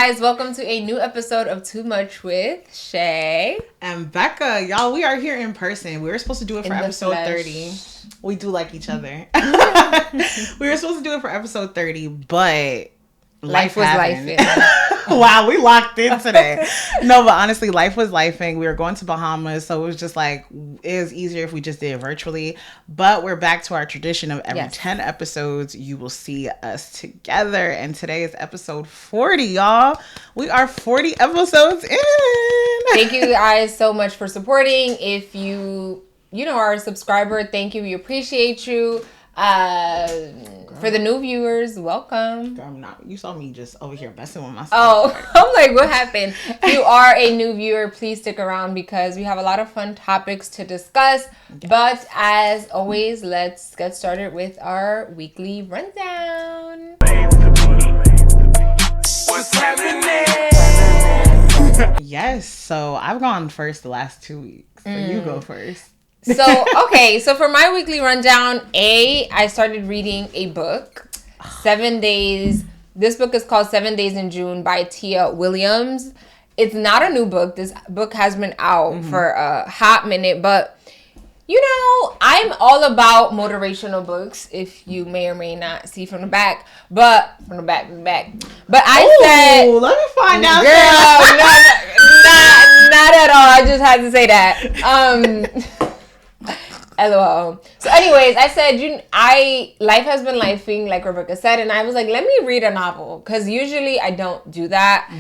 guys, welcome to a new episode of Too Much with Shay and Becca. Y'all, we are here in person. We were supposed to do it for episode 30. We do like each other. We were supposed to do it for episode 30, but life was lifing. Wow, we locked in today. No, but honestly, life was lifing. We were going to Bahamas, so it was just like, it was easier if we just did it virtually. But we're back to our tradition of every 10 episodes, you will see us together. And today is episode 40, y'all. We are 40 episodes in. Thank you guys so much for supporting. If you are a subscriber, thank you. We appreciate you. For the new viewers, welcome. Girl, you saw me just over here messing with myself. Oh, I'm like, what happened? If you are a new viewer, please stick around because we have a lot of fun topics to discuss. Yes. But as always, let's get started with our weekly rundown. What's happening? Yes, so I've gone first the last 2 weeks. So you go first. So for my weekly rundown, I started reading a book, 7 Days. This book is called 7 Days in June by Tia Williams. It's not a new book. This book has been out for a hot minute, but I'm all about motivational books, if you may or may not see from the back. But But I said, let me find out. Girl, not at all. I just had to say that. LOL. So anyways, I said, life has been lifing, like Rebecca said, and I was like, let me read a novel, because usually I don't do that.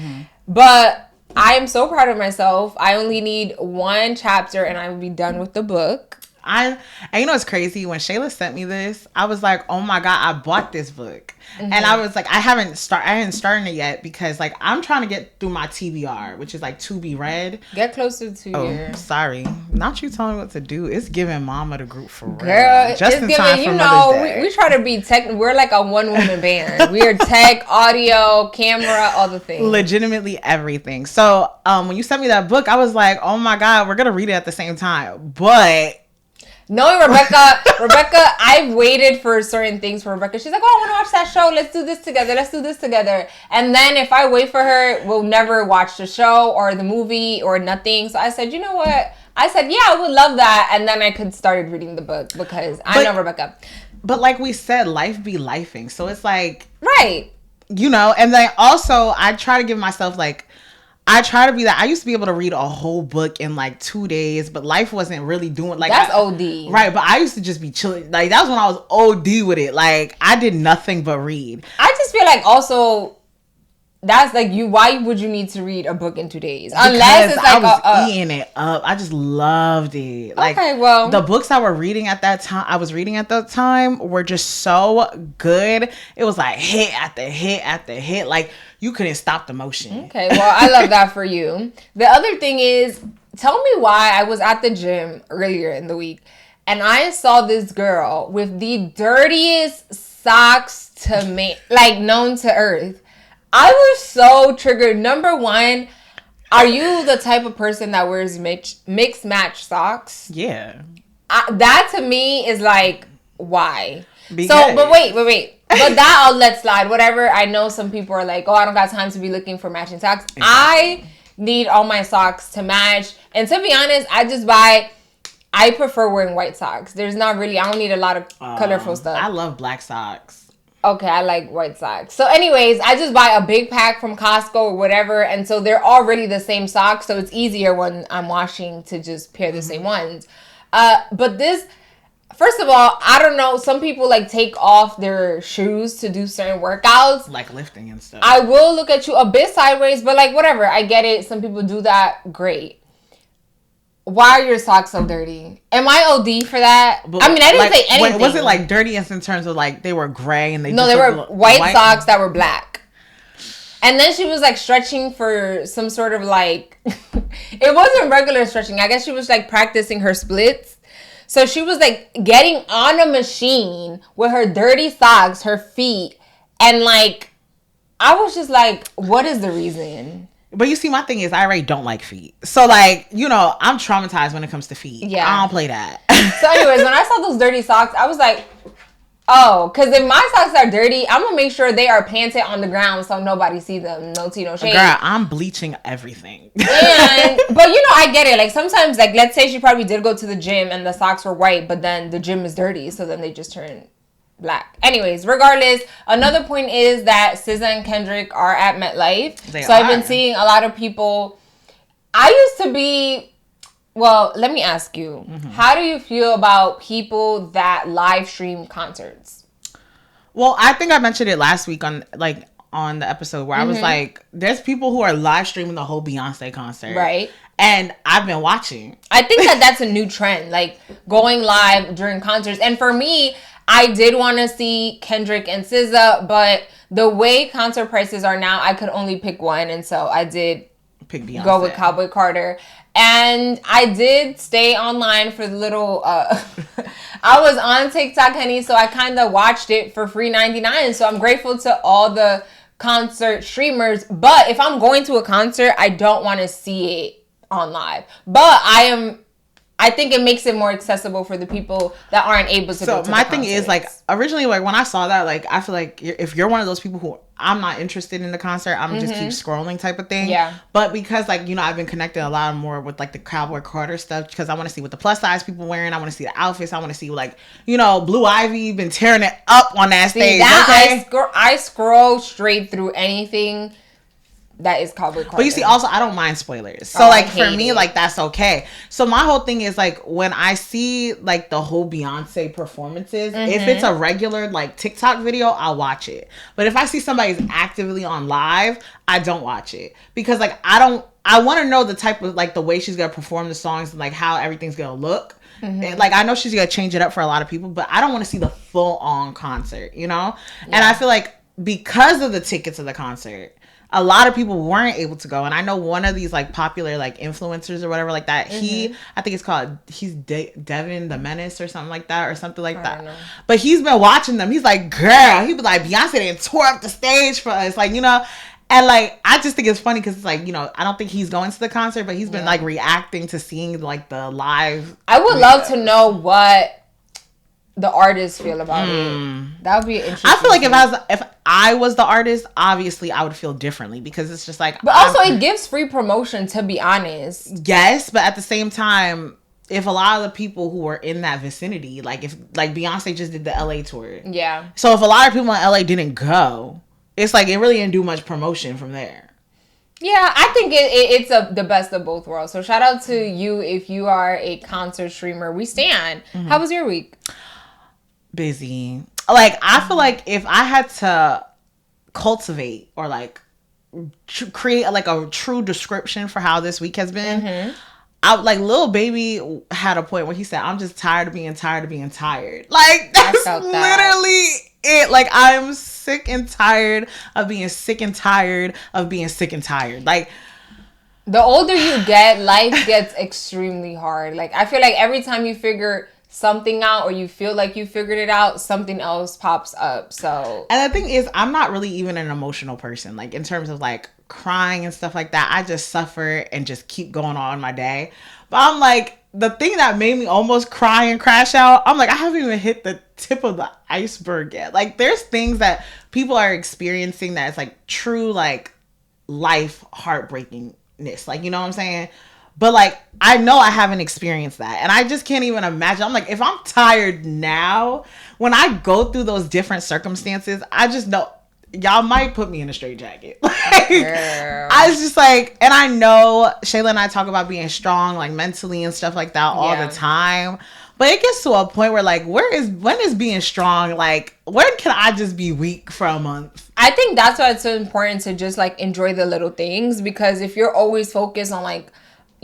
But I am so proud of myself. I only need one chapter and I will be done with the book. And it's crazy, when Shayla sent me this, I was like, oh my God, I bought this book. And I was like, I hadn't started it yet because like I'm trying to get through my TBR, which is like to be read. Get closer to your... Sorry. Not you telling me what to do. It's giving mama the group for real. Girl, just in time for Mother's Day. We try to be tech. We're like a one-woman band. We are tech, audio, camera, all the things. Legitimately everything. So when you sent me that book, I was like, oh my God, we're going to read it at the same time. But... knowing Rebecca, I've waited for certain things for Rebecca. She's like, oh, I want to watch that show. Let's do this together. And then if I wait for her, we'll never watch the show or the movie or nothing. So I said, you know what? I said, yeah, I would love that. And then I could start reading the book because I know Rebecca. But like we said, life be lifing. So it's like... right. And then also I try to give myself like... I try to be that. I used to be able to read a whole book in like 2 days, but life wasn't really doing like that's OD. Right, but I used to just be chilling. Like that was when I was OD with it. Like I did nothing but read. I just feel like also that's like you. Why would you need to read a book in 2 days? Unless it's like I was eating it up. I just loved it. Like okay, well, the books I was reading at that time were just so good. It was like hit after hit after hit. Like you couldn't stop the motion. Okay, well, I love that for you. The other thing is, tell me why I was at the gym earlier in the week and I saw this girl with the dirtiest socks known to earth. I was so triggered. Number one, are you the type of person that wears mixed match socks? Yeah. That to me is like, why? But wait. But that I'll let slide. Whatever. I know some people are like, oh, I don't got time to be looking for matching socks. Exactly. I need all my socks to match. And to be honest, I prefer wearing white socks. I don't need a lot of colorful stuff. I love black socks. Okay, I like white socks. So anyways, I just buy a big pack from Costco or whatever. And so they're already the same socks. So it's easier when I'm washing to just pair the same ones. But this... first of all, I don't know. Some people like take off their shoes to do certain workouts. Like lifting and stuff. I will look at you a bit sideways, but like whatever. I get it. Some people do that. Great. Why are your socks so dirty? Am I OD for that? But, I mean, I didn't say anything. Was it like dirty in terms of like they were gray and they were white socks that were black. And then she was like stretching for some sort of like, it wasn't regular stretching. I guess she was like practicing her splits. So she was like getting on a machine with her dirty socks, her feet. And like, I was just like, what is the reason? But you see, my thing is I already don't like feet. So like, I'm traumatized when it comes to feet. Yeah. I don't play that. So anyways, when I saw those dirty socks, I was like, Oh, because if my socks are dirty, I'm gonna make sure they are panted on the ground so nobody see them. No tea, no shade. Girl, I'm bleaching everything. But I get it. Like sometimes, like let's say she probably did go to the gym and the socks were white, but then the gym is dirty, so then they just turn black. Anyways, regardless, another point is that SZA and Kendrick are at MetLife. I've been seeing a lot of people. I used to be. Well, let me ask you, how do you feel about people that live stream concerts? Well, I think I mentioned it last week on the episode where I was like, there's people who are live streaming the whole Beyonce concert. Right. And I've been watching. I think that's a new trend, like going live during concerts. And for me, I did want to see Kendrick and SZA, but the way concert prices are now, I could only pick one. And so I did go with Cowboy Carter. And I did stay online for the little, I was on TikTok, honey, so I kind of watched it for free 99. So I'm grateful to all the concert streamers. But if I'm going to a concert, I don't want to see it on live. But I think it makes it more accessible for the people that aren't able to go to the my thing is, like, originally, like, when I saw that, like, I feel like if you're one of those people who I'm not interested in the concert, I'm just keep scrolling type of thing. Yeah. But because, like, I've been connected a lot more with, like, the Cowboy Carter stuff because I want to see what the plus size people wearing. I want to see the outfits. I want to see, like, Blue Ivy been tearing it up on that stage. I scroll straight through anything that is Cowboy Carter. But you see, also, I don't mind spoilers. So, like, for me, like, that's okay. So, my whole thing is, like, when I see, like, the whole Beyonce performances, if it's a regular, like, TikTok video, I'll watch it. But if I see somebody's actively on live, I don't watch it. Because, like, I want to know the type of, like, the way she's going to perform the songs and, like, how everything's going to look. And, like, I know she's going to change it up for a lot of people, but I don't want to see the full-on concert, Yeah. And I feel like because of the tickets of the concert, a lot of people weren't able to go. And I know one of these, like, popular, like, influencers or whatever like that, I think it's called, he's Devin the Menace or something like that, or something like that. But he's been watching them. He's like, girl, he be like, Beyonce didn't tore up the stage for us. Like, and, like, I just think it's funny because it's like, I don't think he's going to the concert, but he's been, like, reacting to seeing, like, the live. I would love to know what the artists feel about it. That would be interesting. I feel like if I was the artist, obviously I would feel differently because it's just like. But also, it gives free promotion, to be honest. Yes, but at the same time, if a lot of the people who were in that vicinity, like if Beyonce just did the LA tour, yeah. So if a lot of people in LA didn't go, it's like it really didn't do much promotion from there. Yeah, I think it's the best of both worlds. So shout out to you if you are a concert streamer. We stand. How was your week? Busy. Like, I feel like if I had to cultivate or like create like a true description for how this week has been, like Lil Baby had a point where he said, I'm just tired of being tired. Like, that's literally it. Like, I'm sick and tired of being sick and tired of being sick and tired. Like, the older you get, life gets extremely hard. Like, I feel like every time you figure something out or you feel like you figured it out, something else pops up. So, and the thing is, I'm not really even an emotional person, like in terms of like crying and stuff like that. I just suffer and just keep going on my day. But I'm like, the thing that made me almost cry and crash out, I'm like, I haven't even hit the tip of the iceberg yet. Like, there's things that people are experiencing that is like true like life heartbreakingness, like, you know what I'm saying? But, like, I know I haven't experienced that. And I just can't even imagine. I'm like, if I'm tired now, when I go through those different circumstances, I just know y'all might put me in a straitjacket. Like, I was just like, and I know Shayla and I talk about being strong, like, mentally and stuff like that all the time. But it gets to a point where, like, when is being strong? Like, when can I just be weak for a month? I think that's why it's so important to just, like, enjoy the little things. Because if you're always focused on, like,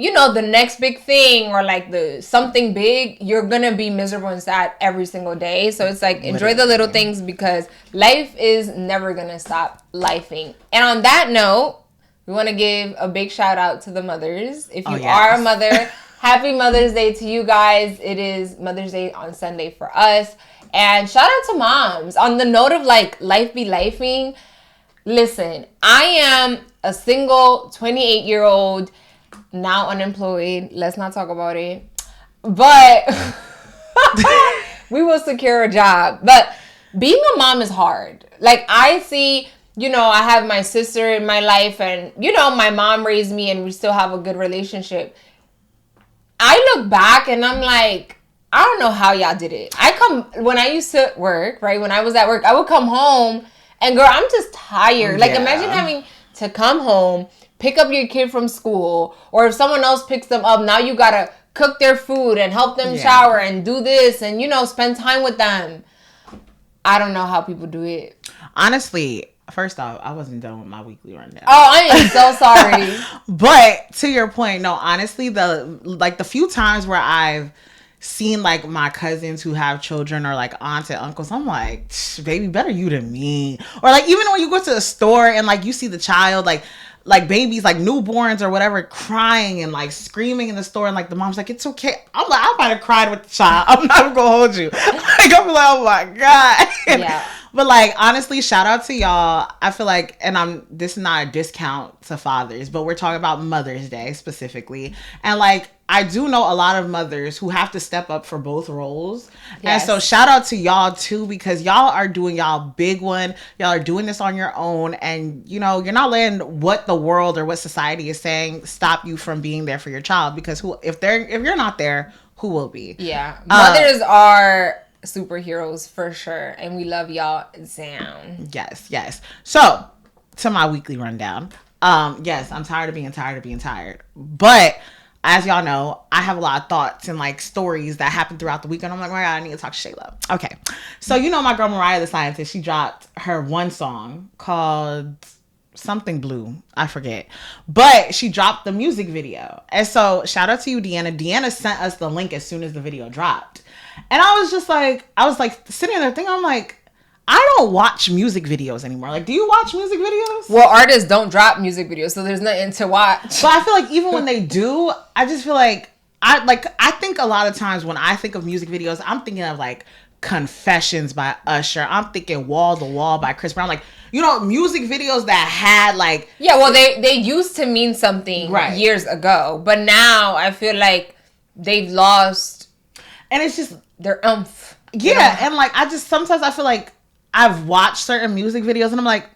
the next big thing or like something big, you're gonna be miserable and sad every single day. So it's like, enjoy the little things because life is never gonna stop lifing. And on that note, we want to give a big shout out to the mothers. If you are a mother, happy Mother's Day to you guys. It is Mother's Day on Sunday for us. And shout out to moms. On the note of like life be lifing, listen, I am a single 28-year-old now unemployed. Let's not talk about it. But we will secure a job. But being a mom is hard. Like, I see, you know, I have my sister in my life, and, you know, my mom raised me, and we still have a good relationship. I look back, and I'm like, I don't know how y'all did it. When I used to work, right? When I was at work, I would come home, and girl, I'm just tired. Like, imagine having to come home, pick up your kid from school, or if someone else picks them up, now you gotta cook their food and help them shower and do this and, you know, spend time with them. I don't know how people do it. Honestly, first off, I wasn't done with my weekly rundown. Oh, I am so sorry. But to your point, no, honestly, the few times where I've seen like my cousins who have children or like aunts and uncles, I'm like, baby, better you than me. Or like even when you go to the store and like you see the child like babies, like newborns or whatever, crying and like screaming in the store, and like the mom's like, it's okay. I'm like, I might have cried with the child. I'm not gonna hold you. Like, I'm like, oh my God. Yeah. But like, honestly, shout out to y'all. I feel like, and this is not a discount to fathers, but we're talking about Mother's Day specifically. And like, I do know a lot of mothers who have to step up for both roles. Yes. And so shout out to y'all too, because y'all are doing y'all big one. Y'all are doing this on your own. And you know, you're not letting what the world or what society is saying stop you from being there for your child, because if you're not there, who will be? Yeah. Mothers are superheroes for sure, and we love y'all down. Yes. So to my weekly rundown. Yes, I'm tired of being tired, but as y'all know, I have a lot of thoughts and like stories that happen throughout the week, and I'm like, oh my God, I need to talk to Shayla. Okay, so you know my girl Mariah the Scientist, she dropped her one song called something blue, I forget, but she dropped the music video. And so shout out to you, Deanna sent us the link as soon as the video dropped. And I was sitting there thinking, I'm like, I don't watch music videos anymore. Like, do you watch music videos? Well, artists don't drop music videos, so there's nothing to watch. But I feel like even when they do, I just feel like I think a lot of times when I think of music videos, I'm thinking of like Confessions by Usher. I'm thinking Wall to Wall by Chris Brown. Like, you know, music videos that had like... Yeah, well, they used to mean something years ago. But now I feel like they've lost... And it's just... their oomph. Yeah, and like, sometimes I feel like I've watched certain music videos and I'm like,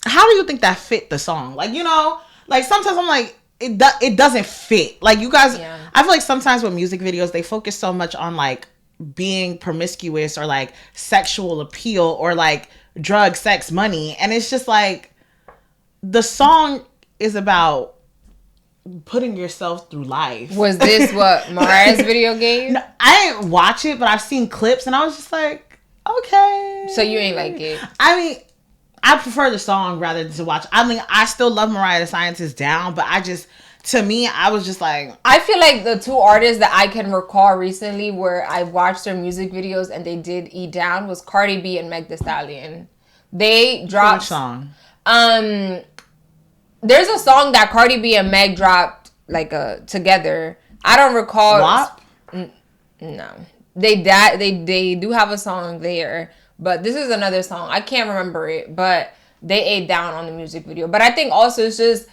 how do you think that fit the song? Like, you know, like sometimes I'm like, it doesn't fit. Like, you guys, I feel like sometimes with music videos, they focus so much on like being promiscuous or like sexual appeal or like drug, sex, money. And it's just like, the song is about putting yourself through life. Was this what Mariah's video gave? No, I didn't watch it, but I've seen clips and I was just like, okay. So you ain't like it? I mean, I prefer the song rather than to watch. I mean, I still love Mariah the Scientist down, but to me, I was just like... I feel like the two artists that I can recall recently where I watched their music videos and they did eat down was Cardi B and Meg Thee Stallion. They dropped... Which song? There's a song that Cardi B and Meg dropped like together. I don't recall. WAP? No. They do have a song there, but this is another song. I can't remember it, but they ate down on the music video. But I think also it's just,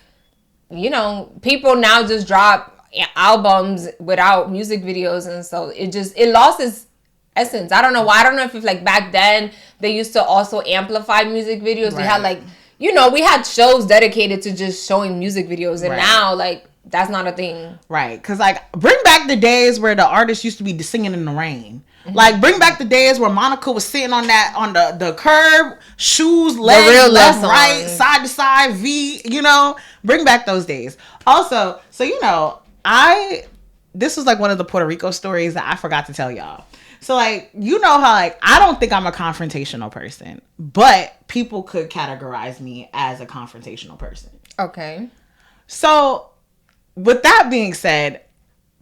you know, people now just drop albums without music videos, and so it lost its essence. I don't know why. I don't know if it's like back then they used to also amplify music videos. Right. They had like, you know, we had shows dedicated to just showing music videos, and now like that's not a thing. Right, because like bring back the days where the artists used to be singing in the rain. Mm-hmm. Like bring back the days where Monica was sitting on the curb, shoes, legs, left, right, side to side, V. You know, bring back those days. Also, so you know, this was like one of the Puerto Rico stories that I forgot to tell y'all. So, like, you know how, like, I don't think I'm a confrontational person, but people could categorize me as a confrontational person. Okay. So, with that being said,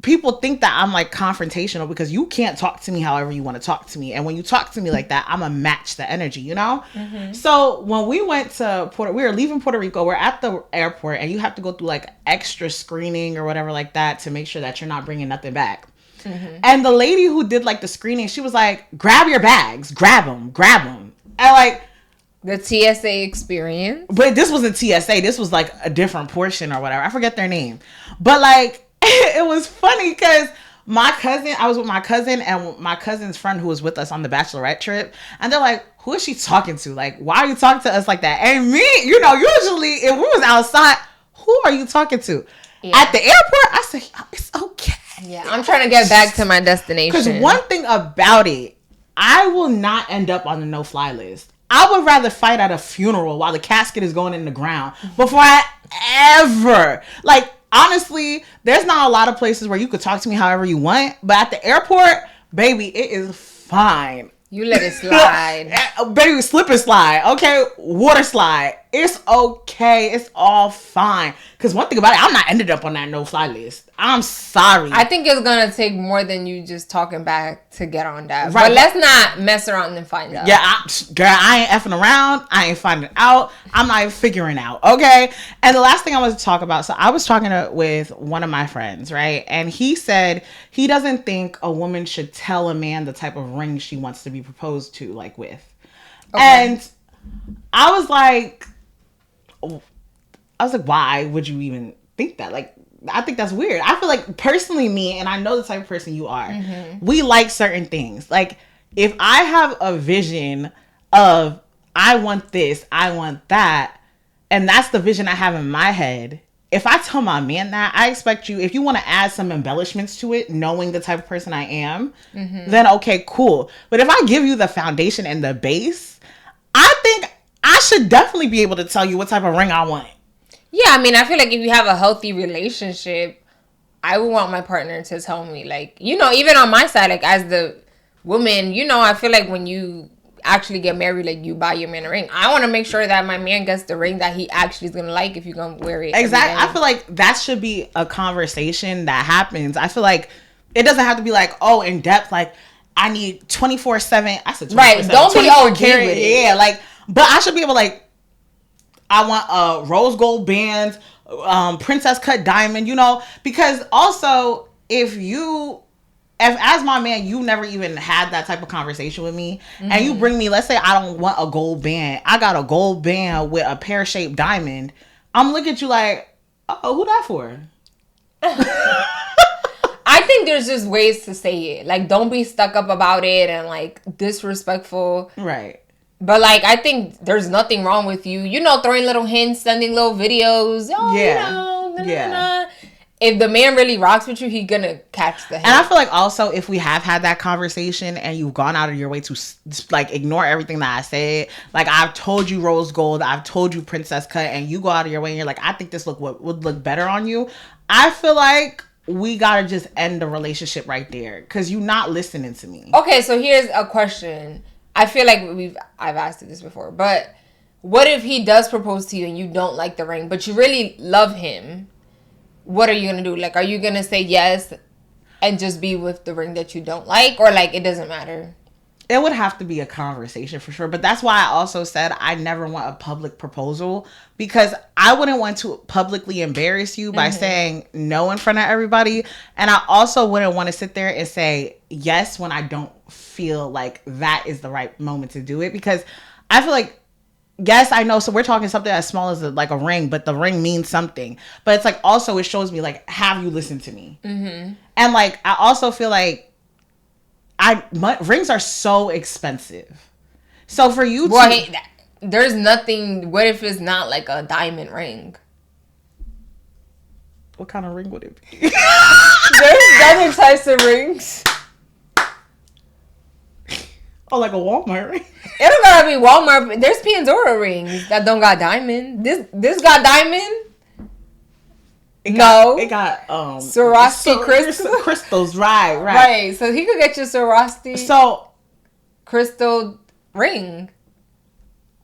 people think that I'm, like, confrontational because you can't talk to me however you want to talk to me. And when you talk to me like that, I'm going to match the energy, you know? Mm-hmm. So, when we went to we were leaving Puerto Rico, we're at the airport, and you have to go through, like, extra screening or whatever like that to make sure that you're not bringing nothing back. Mm-hmm. And the lady who did like the screening, she was like, grab your bags, grab them. And like the TSA experience. But this wasn't TSA. This was like a different portion or whatever. I forget their name. But like, it was funny because I was with my cousin and my cousin's friend who was with us on the bachelorette trip. And they're like, who is she talking to? Like, why are you talking to us like that? And me, usually if we was outside, who are you talking to? Yeah. At the airport, I say, it's okay. Yeah, I'm trying to get back to my destination. Because one thing about it, I will not end up on the no-fly list. I would rather fight at a funeral while the casket is going in the ground before I ever, like, honestly, there's not a lot of places where you could talk to me however you want, but at the airport, baby, it is fine. You let it slide. Baby, slip and slide. Okay? Water slide. It's okay. It's all fine. Because one thing about it, I'm not ended up on that no-fly list. I'm sorry. I think it's going to take more than you just talking back to get on that. Right. But let's not mess around and find out. Yeah, I ain't effing around. I ain't finding out. I'm not even figuring out. Okay? And the last thing I want to talk about, so I was talking with one of my friends, right? And he said he doesn't think a woman should tell a man the type of ring she wants to be proposed to, like, with. Okay. And I was like, why would you even think that? Like, I think that's weird. I feel like personally me, and I know the type of person you are, we like certain things. Like, if I have a vision of, I want this, I want that, and that's the vision I have in my head, if I tell my man that, I expect you, if you want to add some embellishments to it, knowing the type of person I am, then okay, cool. But if I give you the foundation and the base, I think I should definitely be able to tell you what type of ring I want. Yeah, I mean, I feel like if you have a healthy relationship, I would want my partner to tell me, like, even on my side, like, as the woman, I feel like when you actually get married, like, you buy your man a ring. I want to make sure that my man gets the ring that he actually is going to like if you're going to wear it. Exactly. I feel like that should be a conversation that happens. I feel like it doesn't have to be like, oh, in depth, like, I need 24/7. I said 24/7. Right. Don't be OG with it. Yeah, like, but I should be able to, like, I want a rose gold band, princess cut diamond, because also if as my man, you never even had that type of conversation with me, and you bring me, let's say I don't want a gold band, I got a gold band with a pear-shaped diamond, I'm looking at you like, oh, who that for? I think there's just ways to say it. Like, don't be stuck up about it and, like, disrespectful. Right. But, like, I think there's nothing wrong with you, throwing little hints, sending little videos. Oh, yeah. If the man really rocks with you, he's gonna catch the hint. And I feel like also if we have had that conversation and you've gone out of your way to, like, ignore everything that I said, like, I've told you rose gold, I've told you princess cut, and you go out of your way and you're like, I think this would look better on you. I feel like we gotta just end the relationship right there because you're not listening to me. Okay, so here's a question. I feel like I've asked this before, but what if he does propose to you and you don't like the ring, but you really love him? What are you going to do? Like, are you going to say yes and just be with the ring that you don't like? Or, like, it doesn't matter? It would have to be a conversation for sure. But that's why I also said I never want a public proposal, because I wouldn't want to publicly embarrass you by saying no in front of everybody. And I also wouldn't want to sit there and say yes when I don't feel like that is the right moment to do it. Because I feel like, yes, I know. So we're talking something as small as like a ring, but the ring means something. But it's like also it shows me, like, have you listened to me? And, like, I also feel like rings are so expensive. So for you to... there's nothing... What if it's not like a diamond ring? What kind of ring would it be? There's other types of rings. Oh, like a Walmart ring? It don't gotta be Walmart. There's Pandora rings that don't got diamond. This got diamond? It got Swarovski crystals, right. Right. So he could get you Swarovski crystal ring.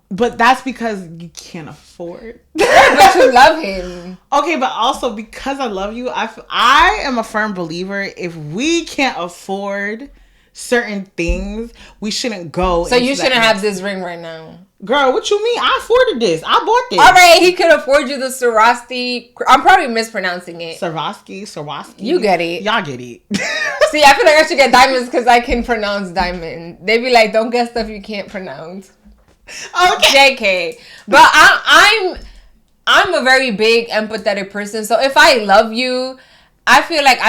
But that's because you can't afford. But you love him. Okay, but also because I love you, I am a firm believer if we can't afford certain things, we shouldn't go. So you shouldn't have this ring right now. Girl, what you mean? I afforded this. I bought this. All right, he could afford you the Swarovski. I'm probably mispronouncing it. Swarovski. You get it. Y'all get it. See, I feel like I should get diamonds because I can pronounce diamond. They be like, don't get stuff you can't pronounce. Okay. JK. But I'm a very big empathetic person. So if I love you, I feel like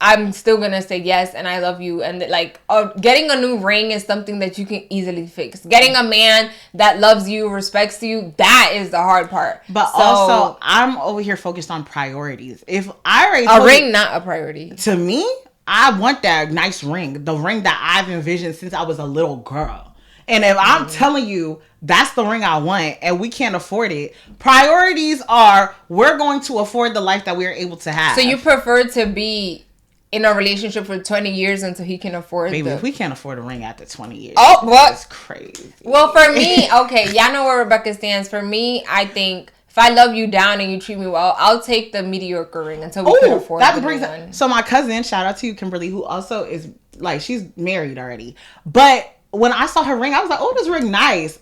I'm still gonna say yes and I love you, and like getting a new ring is something that you can easily fix. Getting a man that loves you, respects you, that is the hard part. But also, I'm over here focused on priorities. If I already a ring not a priority to me, I want that nice ring, the ring that I've envisioned since I was a little girl. And if I'm telling you that's the ring I want and we can't afford it, priorities are we're going to afford the life that we are able to have. So you prefer to be in a relationship for 20 years until he can afford Baby, if we can't afford a ring after 20 years. Oh, what? That's crazy. Well, for me, okay, y'all know where Rebecca stands. For me, I think if I love you down and you treat me well, I'll take the mediocre ring until we can afford that the brings new one. So my cousin, shout out to you, Kimberly, who also is like, she's married already. But when I saw her ring, I was like, oh, this ring nice.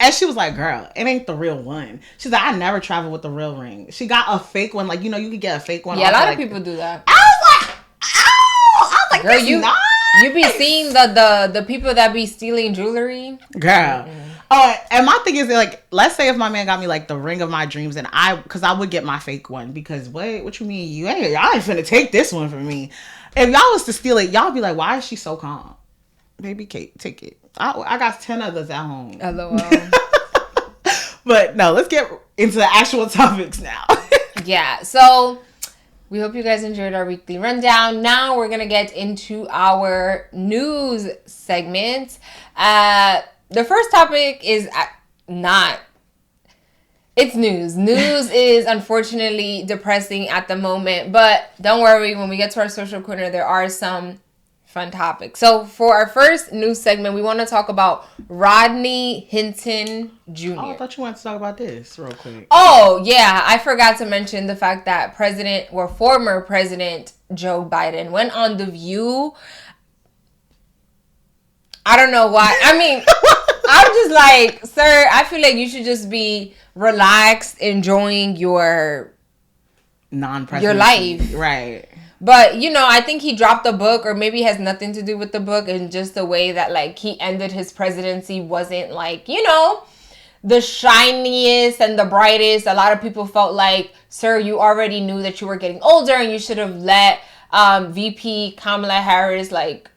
And she was like, girl, it ain't the real one. She's like, I never travel with the real ring. She got a fake one. Like, you know, you could get a fake one. Yeah, a lot of people do that. I was like, ow! I was like, girl, nice. You be seeing the people that be stealing jewelry. Girl. And my thing is, like, let's say if my man got me, like, the ring of my dreams, and because I would get my fake one, because, what you mean? Y'all ain't finna take this one from me. If y'all was to steal it, y'all be like, why is she so calm? Baby Kate, take it. I got 10 others at home. LOL. But no, let's get into the actual topics now. Yeah, so we hope you guys enjoyed our weekly rundown. Now we're going to get into our news segment. The first topic is it's news. News is unfortunately depressing at the moment, but don't worry, when we get to our social corner, there are some fun topics. So for our first news segment, we want to talk about Rodney Hinton Jr. Oh, I thought you wanted to talk about this real quick. Oh, yeah. I forgot to mention the fact that former President Joe Biden went on The View. I don't know why. I mean, I'm just like, sir, I feel like you should just be relaxed, enjoying your non-presidency. Your life. Right. But, you know, I think he dropped the book, or maybe it has nothing to do with the book, and just the way that, like, he ended his presidency wasn't, like, you know, the shiniest and the brightest. A lot of people felt like, sir, you already knew that you were getting older and you should have let VP Kamala Harris, like,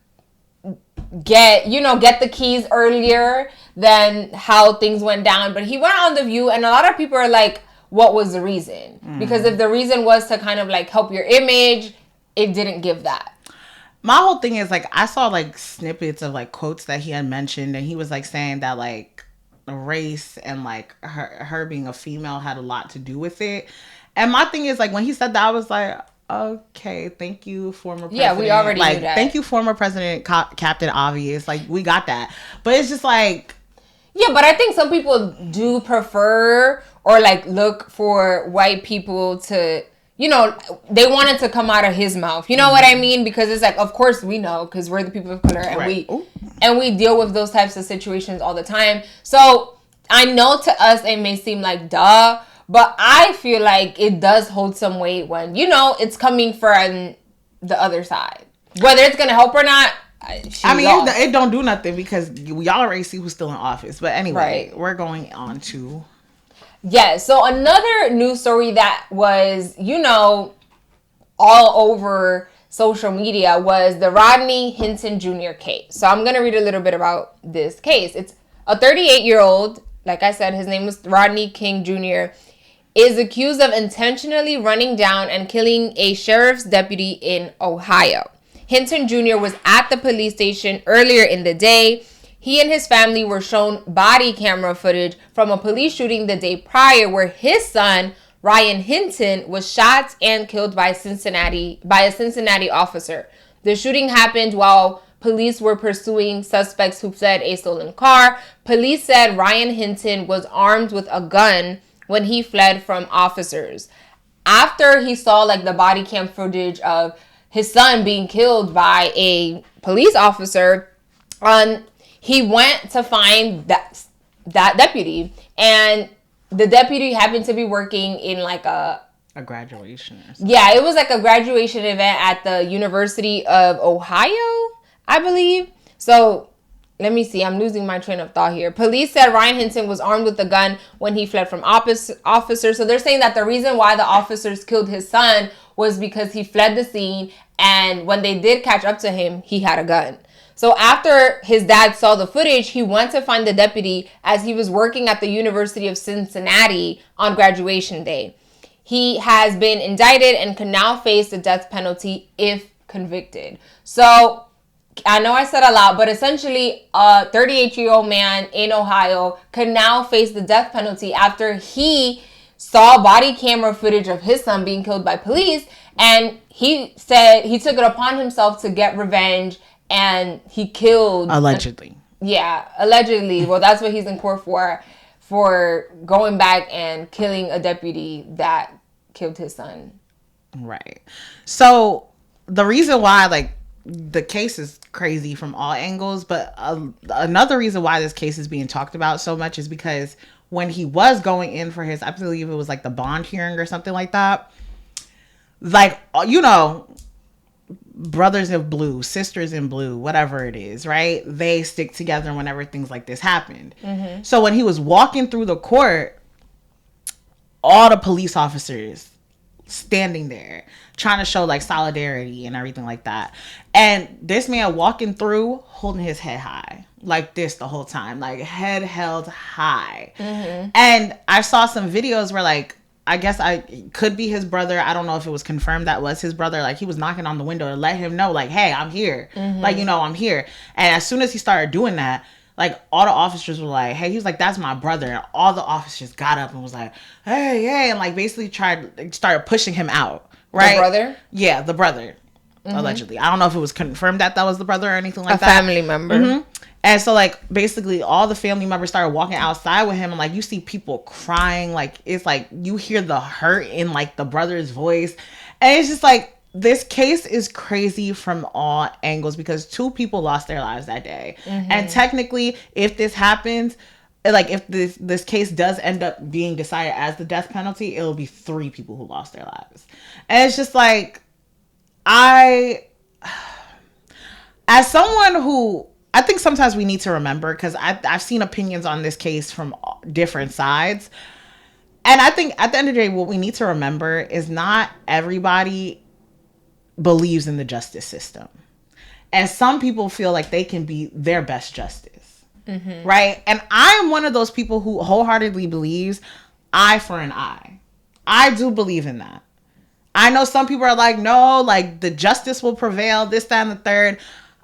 get the keys earlier than how things went down. But he went on The View, and a lot of people are like, what was the reason? Because if the reason was to kind of, like, help your image, it didn't give that. My whole thing is, like, I saw, like, snippets of, like, quotes that he had mentioned, and he was, like, saying that, like, race and, like, her being a female had a lot to do with it. And my thing is, like, when he said that, I was like, okay, thank you, former president. Yeah, we already knew that. Thank you, former president, Captain Obvious. Like, we got that. But it's just, like... Yeah, but I think some people do prefer or, like, look for white people to... You know, they want it to come out of his mouth. You know what I mean? Because it's like, of course we know, because we're the people of color, and we deal with those types of situations all the time. So I know to us it may seem like duh, but I feel like it does hold some weight when, you know, it's coming from the other side. Whether it's gonna help or not, it don't do nothing because y'all already see who's still in office. But anyway, We're going on to... Yeah, so another news story that was, you know, all over social media was the Rodney Hinton Jr. case. So I'm going to read a little bit about this case. It's a 38-year-old, like I said, his name was Rodney King Jr., is accused of intentionally running down and killing a sheriff's deputy in Ohio. Hinton Jr. was at the police station earlier in the day. He and his family were shown body camera footage from a police shooting the day prior where his son, Ryan Hinton, was shot and killed by a Cincinnati officer. The shooting happened while police were pursuing suspects who fled a stolen car. Police said Ryan Hinton was armed with a gun when he fled from officers. After he saw, like, the body cam footage of his son being killed by a police officer, he went to find that deputy, and the deputy happened to be working in, like, a graduation or something. Yeah, it was like a graduation event at the University of Ohio, I believe. So, let me see. I'm losing my train of thought here. Police said Ryan Hinton was armed with a gun when he fled from officers. So, they're saying that the reason why the officers killed his son was because he fled the scene, and when they did catch up to him, he had a gun. So after his dad saw the footage, he went to find the deputy as he was working at the University of Cincinnati on graduation day. He has been indicted and can now face the death penalty if convicted. So I know I said a lot, but essentially a 38-year-old man in Ohio can now face the death penalty after he saw body camera footage of his son being killed by police, and he said he took it upon himself to get revenge, and he killed... Allegedly. Allegedly. Well, that's what he's in court for going back and killing a deputy that killed his son. Right. So the reason why, like, the case is crazy from all angles, but another reason why this case is being talked about so much is because when he was going in for his, I believe it was like the bond hearing or something like that, like, you know, brothers in blue, sisters in blue, whatever it is, right? They stick together whenever things like this happened. Mm-hmm. So when he was walking through the court, all the police officers standing there trying to show like solidarity and everything like that, and this man walking through holding his head high like this the whole time, like head held high. Mm-hmm. And I saw some videos where, like, I guess could be his brother, I don't know if it was confirmed that was his brother, like he was knocking on the window to let him know, like, hey, I'm here. Mm-hmm. Like, you know, I'm here. And as soon as he started doing that, like, all the officers were like, hey, he was like, that's my brother. And all the officers got up and was like, hey, and like basically started pushing him out. Right? The brother? Yeah, the brother. Mm-hmm. Allegedly. I don't know if it was confirmed that was the brother or anything like that. A family member. Mm-hmm. And so, like, basically all the family members started walking outside with him, and like you see people crying, like it's like you hear the hurt in like the brother's voice. And it's just like, this case is crazy from all angles because 2 people lost their lives that day. Mm-hmm. And technically, if this happens, like if this case does end up being decided as the death penalty, it'll be 3 people who lost their lives. And it's just like, as someone who, I think sometimes we need to remember, because I've seen opinions on this case from different sides. And I think at the end of the day, what we need to remember is not everybody believes in the justice system. And some people feel like they can be their best justice. Mm-hmm. Right? And I'm one of those people who wholeheartedly believes eye for an eye. I do believe in that. I know some people are like, no, like the justice will prevail, this, that, and the third.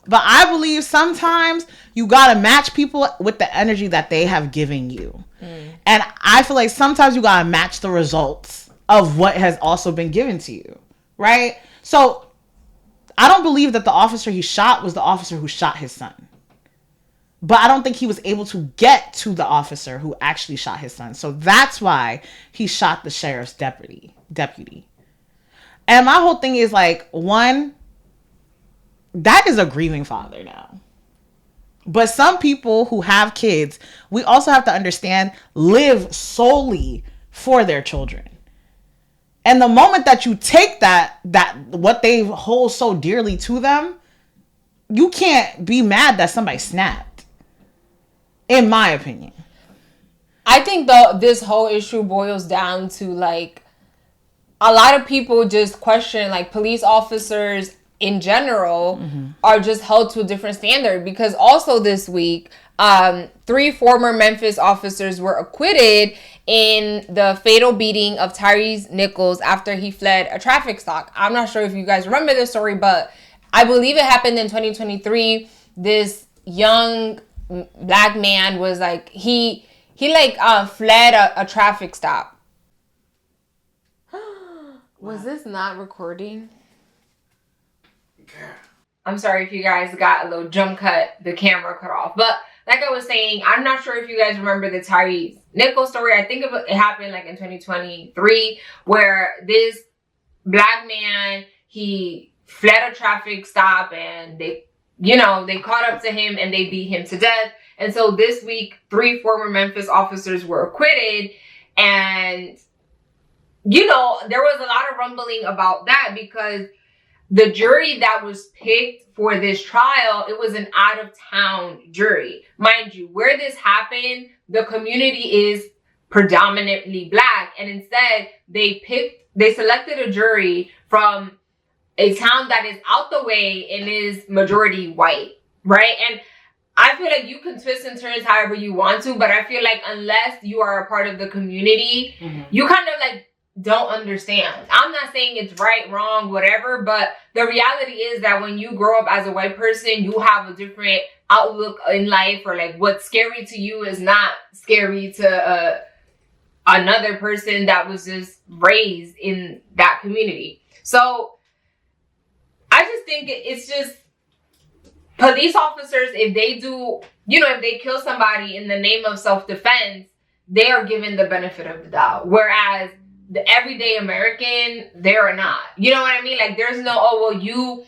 But I believe sometimes you got to match people with the energy that they have given you. Mm. And I feel like sometimes you got to match the results of what has also been given to you. Right? So I don't believe that the officer he shot was the officer who shot his son. But I don't think he was able to get to the officer who actually shot his son. So that's why he shot the sheriff's deputy. And my whole thing is like, one, that is a grieving father now. But some people who have kids, we also have to understand, live solely for their children. And the moment that you take that what they hold so dearly to them, you can't be mad that somebody snapped. In my opinion. I think this whole issue boils down to like a lot of people just question like police officers in general mm-hmm. are just held to a different standard, because also this week 3 former Memphis officers were acquitted in the fatal beating of Tyre Nichols after he fled a traffic stop. I'm not sure if you guys remember this story, but I believe it happened in 2023. This young black man was like, he fled a traffic stop. Was this not recording? I'm sorry if you guys got a little jump cut, the camera cut off. But like I was saying, I'm not sure if you guys remember the Tyre Nichols story. I think it happened like in 2023, where this black man, he fled a traffic stop and they caught up to him and they beat him to death. And so this week, 3 former Memphis officers were acquitted. And, there was a lot of rumbling about that, because the jury that was picked for this trial, it was an out-of-town jury. Mind you, where this happened, the community is predominantly black. And instead, they picked they selected a jury from a town that is out the way and is majority white, right? And I feel like you can twist and turns however you want to, but I feel like unless you are a part of the community, you kind of like don't understand. I'm not saying it's right, wrong, whatever, but the reality is that when you grow up as a white person, you have a different outlook in life, or like what's scary to you is not scary to another person that was just raised in that community. So I just think it's just police officers, if they do, if they kill somebody in the name of self-defense, they are given the benefit of the doubt. Whereas the everyday American, they are not. You know what I mean? Like, there's no, you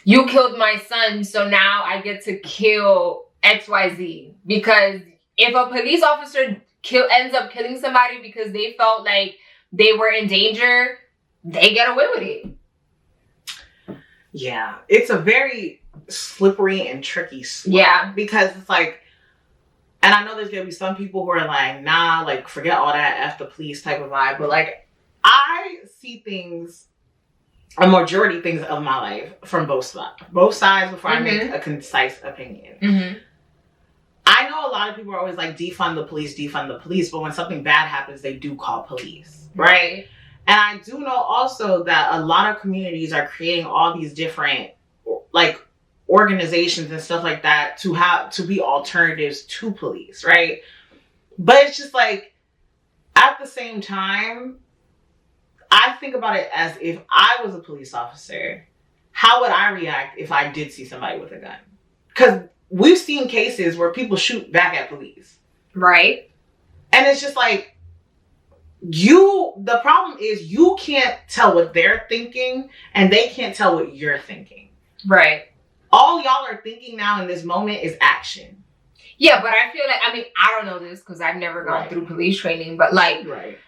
killed my son, so now I get to kill XYZ. Because if a police officer ends up killing somebody because they felt like they were in danger, they get away with it. Yeah, it's a very slippery and tricky slope. Yeah. Because it's like, and I know there's gonna be some people who are like, nah, like, forget all that, F the police type of vibe. But like, I see things, a majority things of my life from both sides before I make a concise opinion. I know a lot of people are always like, defund the police, but when something bad happens, they do call police, right? And I do know also that a lot of communities are creating all these different like organizations and stuff like that to be alternatives to police, right? But it's just like, at the same time, I think about it as if I was a police officer, how would I react if I did see somebody with a gun? Because we've seen cases where people shoot back at police. Right. And it's just like, the problem is you can't tell what they're thinking and they can't tell what you're thinking. Right. All y'all are thinking now in this moment is action. Yeah, but I feel like, I don't know this because I've never gone through police training, but like, when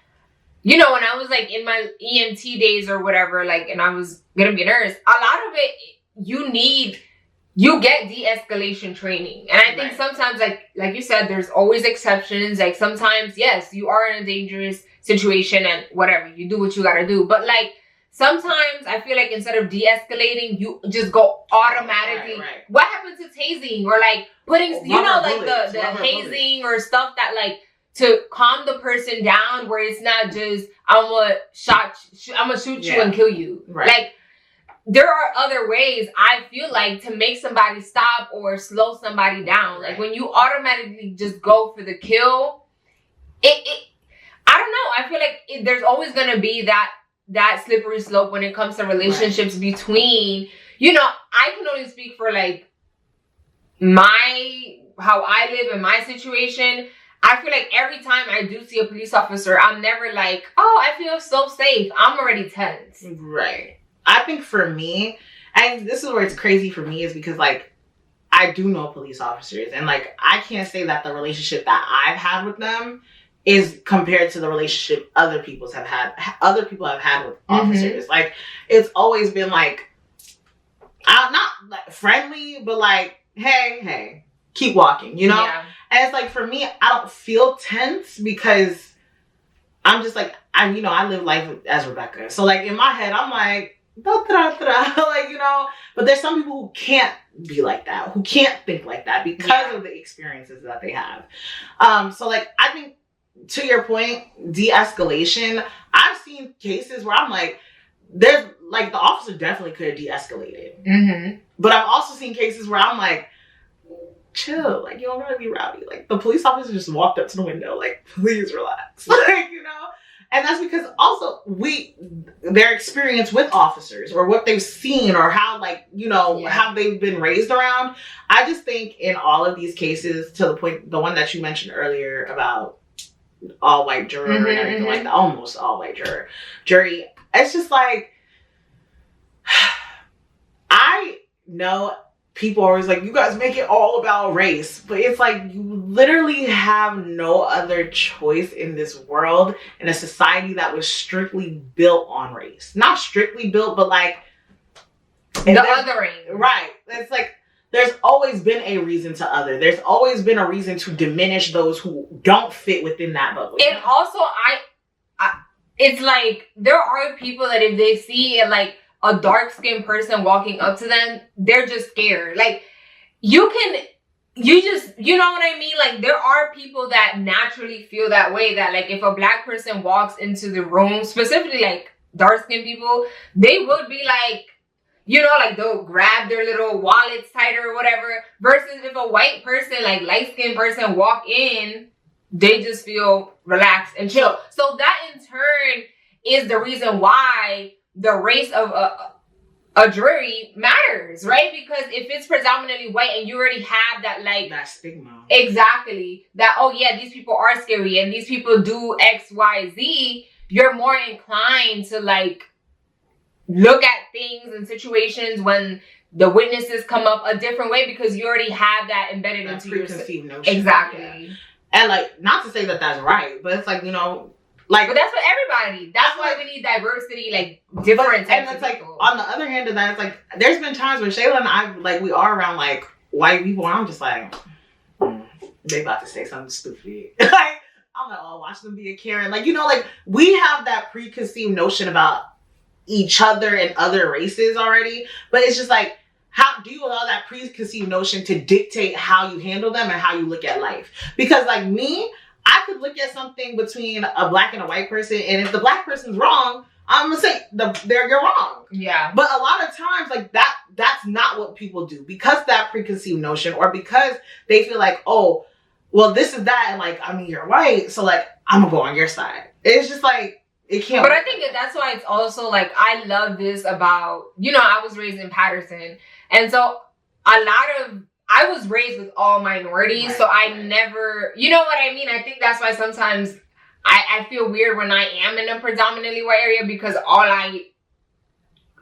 I was like in my EMT days or whatever, like, and I was going to be a nurse, a lot of it, you get de-escalation training. And I think sometimes, like you said, there's always exceptions. Like sometimes, yes, you are in a dangerous situation and whatever, you do what you got to do. But like, sometimes I feel like instead of de-escalating, you just go automatically. Right. What happens to tasing or like putting, the hazing or stuff that like to calm the person down, where it's not just I'm gonna shoot you and kill you. Right. Like there are other ways I feel like to make somebody stop or slow somebody down. Like when you automatically just go for the kill, it I don't know. I feel like there's always gonna be that slippery slope when it comes to relationships between, I can only speak for like how I live in my situation. I feel like every time I do see a police officer, I'm never like, oh, I feel so safe. I'm already tense. Right. I think for me, and this is where it's crazy for me, is because like, I do know police officers and like, I can't say that the relationship that I've had with them is compared to the relationship other people have had with officers. Like, it's always been like, not like friendly, but like, hey, keep walking, Yeah. And it's like, for me, I don't feel tense because I'm just like, I live life as Rebecca. So like in my head, I'm like, like, but there's some people who can't be like that, who can't think like that because of the experiences that they have. So like, I think, to your point, de-escalation, I've seen cases where I'm like, there's like, the officer definitely could have de-escalated. But I've also seen cases where I'm like, chill, like, you don't gotta be rowdy. Like, the police officer just walked up to the window, like, please relax. Like, and that's because also their experience with officers or what they've seen or how, like, how they've been raised around. I just think in all of these cases, to the point, the one that you mentioned earlier about all white juror and everything like that, almost all white jury, it's just like, I know people are always like, you guys make it all about race, but it's like, you literally have no other choice in this world, in a society that was strictly built on race. Not strictly built, but like the othering. Right. It's like, there's always been a reason to other. There's always been a reason to diminish those who don't fit within that bubble. And also, it's like, there are people that if they see like a dark-skinned person walking up to them, they're just scared. Like, you know what I mean? Like, there are people that naturally feel that way, that like if a black person walks into the room, specifically like dark-skinned people, they would be like, you know, like they'll grab their little wallets tighter or whatever, versus if a white person, like light-skinned person, walk in, they just feel relaxed and chill. So that in turn is the reason why the race of a jury matters, right? Because if it's predominantly white and you already have that, like, that stigma, exactly, that, oh yeah, these people are scary and these people do X, Y, Z, you're more inclined to like look at things and situations when the witnesses come up a different way, because you already have that embedded into your preconceived notion. Exactly. Yeah. And like, not to say that that's right, but it's like, you know, like, but that's for everybody. That's why we need diversity, like different types and it's of like, people. on the other hand of that, it's like, there's been times where Shayla and I, like, we are around like white people, and I'm just like, they about to say something stupid. Like, I'm like, oh, watch them be a Karen. Like, you know, like, we have that preconceived notion about each other and other races already, but it's just like, how do you allow that preconceived notion to dictate how you handle them and how you look at life? Because like me, I could look at something between a black and a white person, and if the black person's wrong, I'm gonna say you're wrong. Yeah. But a lot of times, like that's not what people do, because that preconceived notion, or because they feel like, oh, well, this is that, and like, I mean, you're white, so like, I'm gonna go on your side. It's just like, it can't. But I think that's why it's also like, I love this about, you know, I was raised in Patterson. And so I was raised with all minorities. Right, so I never, you know what I mean? I think that's why sometimes I feel weird when I am in a predominantly white area, because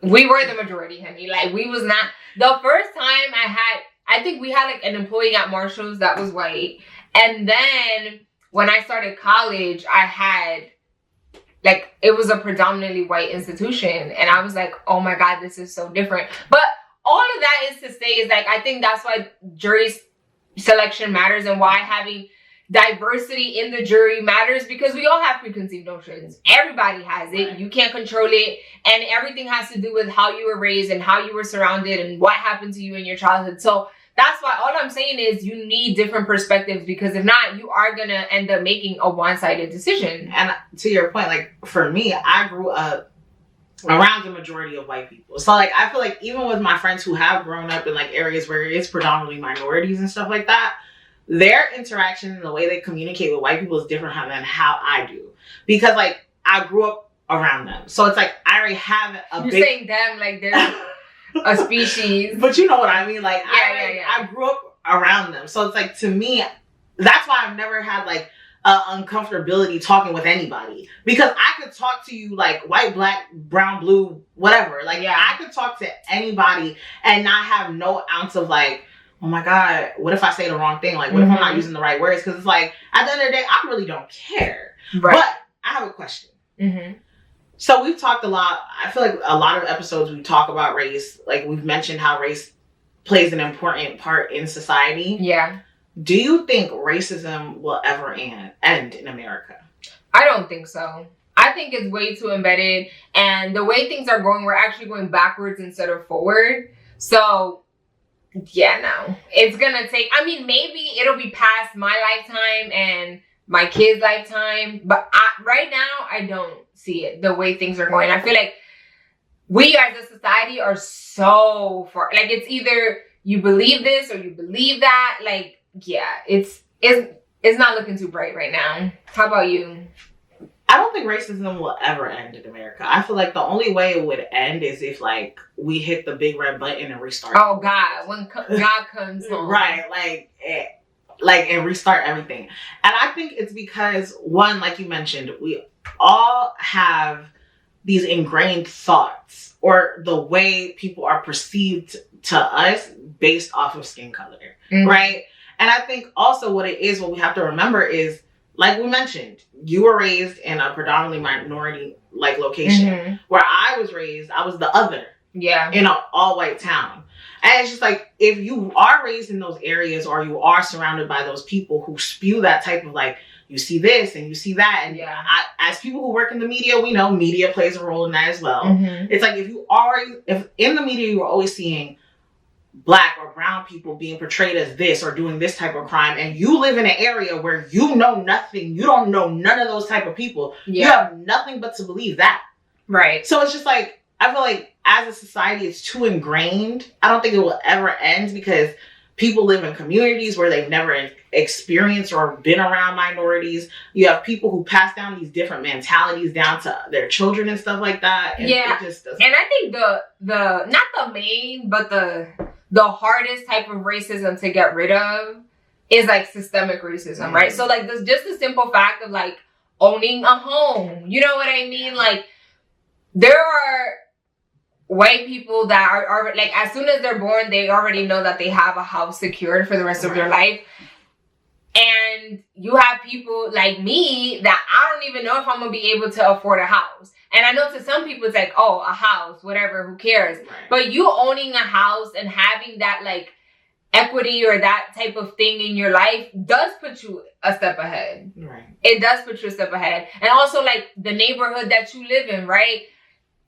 we were the majority, honey. Like, we was not, the first time I think we had like an employee at Marshall's that was white. And then when I started college, I had, like, it was a predominantly white institution. And I was like, oh my God, this is so different. But all of that is to say is like, I think that's why jury selection matters, and why having diversity in the jury matters, because we all have preconceived notions. Everybody has it. Right. You can't control it. And everything has to do with how you were raised and how you were surrounded and what happened to you in your childhood. So that's why all I'm saying is you need different perspectives, because if not, you are going to end up making a one-sided decision. And to your point, like, for me, I grew up around the majority of white people. So like, I feel like even with my friends who have grown up in like areas where it's predominantly minorities and stuff like that, their interaction and the way they communicate with white people is different than how I do. Because like, I grew up around them. So it's like, I already have You're saying them like they're a species. But you know what I mean? Like, yeah. I grew up around them. So it's like, to me, that's why I've never had like uncomfortability talking with anybody, because I could talk to you like white, black, brown, blue, whatever. Like, yeah, I could talk to anybody and not have no ounce of like, oh my God, what if I say the wrong thing? Like, what if I'm not using the right words? Because it's like, at the end of the day, I really don't care. Right. But I have a question. So we've talked a lot. I feel like a lot of episodes we talk about race. Like, we've mentioned how race plays an important part in society. Yeah. Do you think racism will ever end in America? I don't think so. I think it's way too embedded. And the way things are going, we're actually going backwards instead of forward. So, yeah, no. It's going to take, I mean, maybe it'll be past my lifetime and my kids' lifetime. But right now, I don't see it the way things are going. I feel like we as a society are so far. Like, it's either you believe this or you believe that. Like, yeah, it's not looking too bright right now. How about you? I don't think racism will ever end in America. I feel like the only way it would end is if like we hit the big red button and restart. Oh God, when God comes home. Right, like and restart everything. And I think it's because, one, like you mentioned, we all have these ingrained thoughts or the way people are perceived to us based off of skin color, right? And I think also what we have to remember is, like we mentioned, you were raised in a predominantly minority like location. Where I was raised, I was the other. Yeah. In an all white town. And it's just like, if you are raised in those areas or you are surrounded by those people who spew that type of like you see this and you see that. And as people who work in the media, we know media plays a role in that as well. It's like if in the media you are always seeing Black or brown people being portrayed as this or doing this type of crime, and you live in an area where you know nothing, you don't know none of those type of people, you have nothing but to believe that. Right. So it's just like, I feel like as a society, it's too ingrained. I don't think it will ever end because people live in communities where they've never experienced or been around minorities. You have people who pass down these different mentalities down to their children and stuff like that. And it just doesn't. And I think the not the main, but the hardest type of racism to get rid of is like systemic racism, right? So like just the simple fact of like owning a home. You know what I mean? Like there are white people that are like, as soon as they're born, they already know that they have a house secured for the rest of their life. And you have people like me that I don't even know if I'm going to be able to afford a house. And I know to some people it's like, oh, a house, whatever, who cares? Right. But you owning a house and having that like equity or that type of thing in your life does put you a step ahead. Right. It does put you a step ahead. And also like the neighborhood that you live in, right?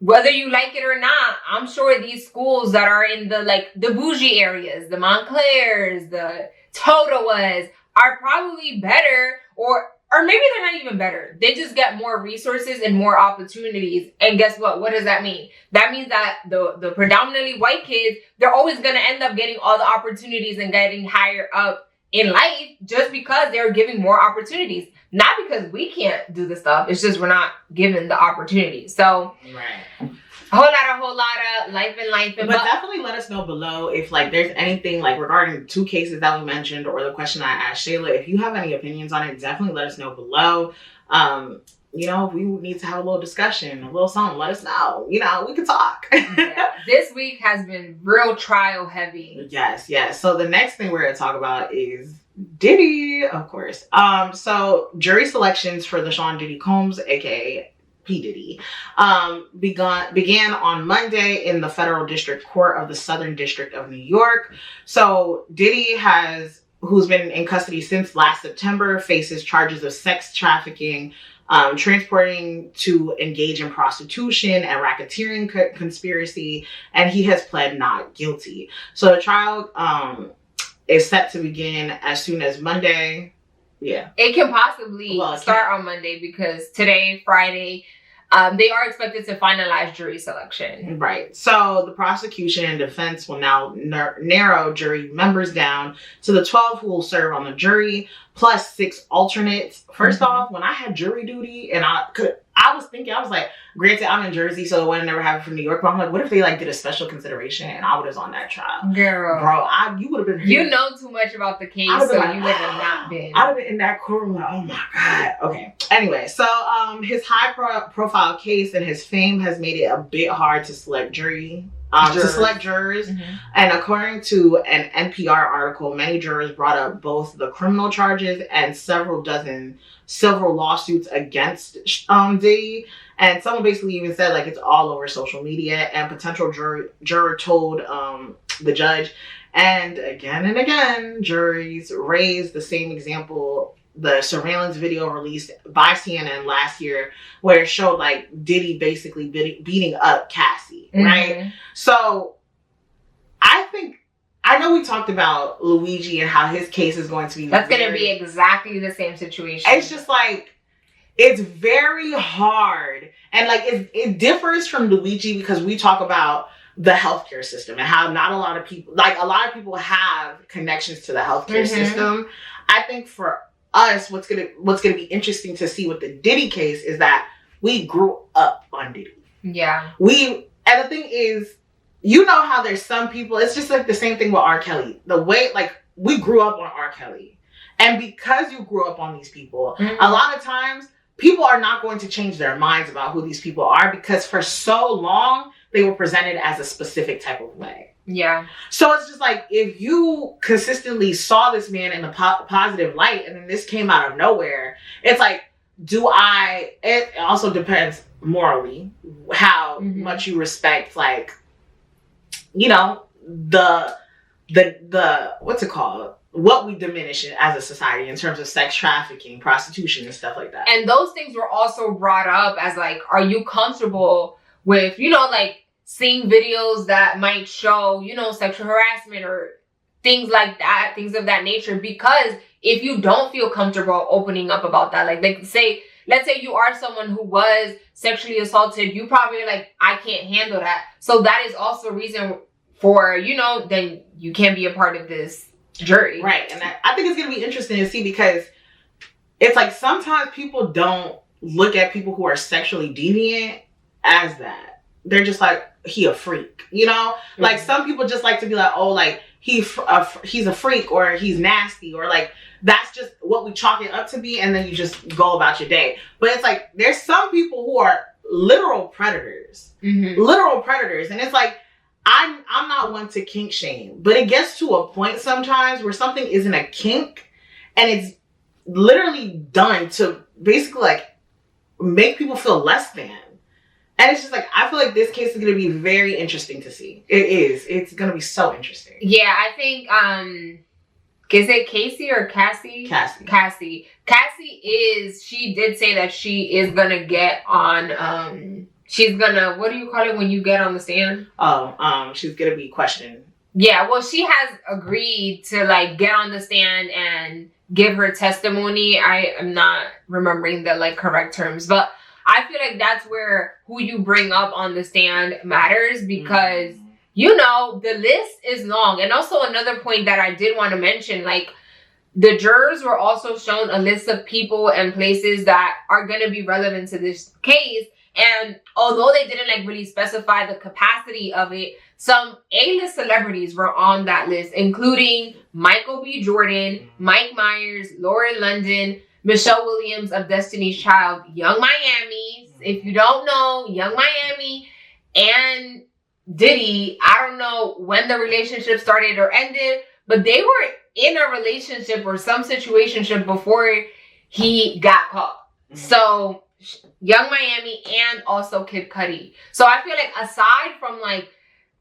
Whether you like it or not, I'm sure these schools that are in the bougie areas, the Montclairs, the Totowas, are probably better, or maybe they're not even better. They just get more resources and more opportunities. And guess what? What does that mean? That means that the predominantly white kids, they're always going to end up getting all the opportunities and getting higher up in life just because they're giving more opportunities. Not because we can't do the stuff. It's just we're not given the opportunities. So, a whole lot of life. But definitely let us know below if like there's anything like regarding the 2 cases that we mentioned or the question I asked Shayla. If you have any opinions on it, definitely let us know below. You know, we need to have a little discussion, a little something. Let us know. You know, we can talk. This week has been real trial heavy. Yes. So the next thing we're going to talk about is Diddy, of course. So jury selections for the Diddycombs, aka P. Diddy, began on Monday in the Federal District Court of the Southern District of New York. So Diddy who's been in custody since last September, faces charges of sex trafficking, transporting to engage in prostitution and racketeering conspiracy, and he has pled not guilty. So the trial is set to begin as soon as Monday. Yeah. It can possibly start on Monday because today, Friday, they are expected to finalize jury selection. Right. So the prosecution and defense will now narrow jury members down to the 12 who will serve on the jury, plus 6 alternates. First off, when I had jury duty, and I was like, granted, I'm in Jersey, so it would never happen from New York, but I'm like, what if they like did a special consideration and I was on that trial? Girl. Bro, you would have been... You know too much about the case, so like, you would have not been. I would have been in that courtroom like, oh my God. Okay. Anyway, so his high profile case and his fame has made it a bit hard to select jurors. And according to an NPR article, many jurors brought up both the criminal charges and several dozen civil lawsuits against Diddy. And someone basically even said like it's all over social media, and potential juror told the judge. And again, juries raised the same example, the surveillance video released by CNN last year, where it showed like Diddy basically beating up Cassie, right? So I know we talked about Luigi and how his case is going to be... That's going to be exactly the same situation. It's just like, it's very hard. And like, it differs from Luigi because we talk about the healthcare system and how not a lot of people have connections to the healthcare system. I think for us, what's gonna be interesting to see with the Diddy case is that we grew up on Diddy. Yeah. And the thing is, you know how there's some people, it's just like the same thing with R. Kelly. The way, like, we grew up on R. Kelly. And because you grew up on these people, a lot of times, people are not going to change their minds about who these people are because for so long, they were presented as a specific type of way. Yeah. So it's just like, if you consistently saw this man in a positive light and then this came out of nowhere, it's like, it also depends morally how much you respect, like, you know, the what's it called? what we diminish as a society in terms of sex trafficking, prostitution, and stuff like that. And those things were also brought up as like, are you comfortable with, you know, like seeing videos that might show, you know, sexual harassment or things like that, things of that nature? Because if you don't feel comfortable opening up about that, like let's say you are someone who was sexually assaulted, you probably like, I can't handle that. So that is also a reason for, you know, then you can't be a part of this jury. Right. And I think it's going to be interesting to see, because it's like sometimes people don't look at people who are sexually deviant as that. They're just like, he a freak, you know? Mm-hmm. Like some people just like to be like, oh, like he's a freak, or he's nasty, or like that's just what we chalk it up to be, and then you just go about your day. But it's like there's some people who are literal predators. Mm-hmm. Literal predators. And it's like, I'm not one to kink shame, but it gets to a point sometimes where something isn't a kink and it's literally done to basically like make people feel less than. And it's just like, I feel like this case is going to be very interesting to see. It is. It's going to be so interesting. Yeah, I think, is it Casey or Cassie? Cassie. She did say that she is going to get on, she's gonna, what do you call it when you get on the stand? She's gonna be questioned. Yeah, well, she has agreed to like get on the stand and give her testimony. I am not remembering the like correct terms, but I feel like that's where who you bring up on the stand matters, because you know, the list is long. And also another point that I did want to mention, like the jurors were also shown a list of people and places that are going to be relevant to this case. And although they didn't like really specify the capacity of it, some A-list celebrities were on that list, including Michael B. Jordan, Mike Myers, Lauren London, Michelle Williams of Destiny's Child, Young Miami. If you don't know, Young Miami and Diddy, I don't know when the relationship started or ended, but they were in a relationship or some situationship before he got caught. So Young Miami and also Kid Cudi. So I feel like aside from like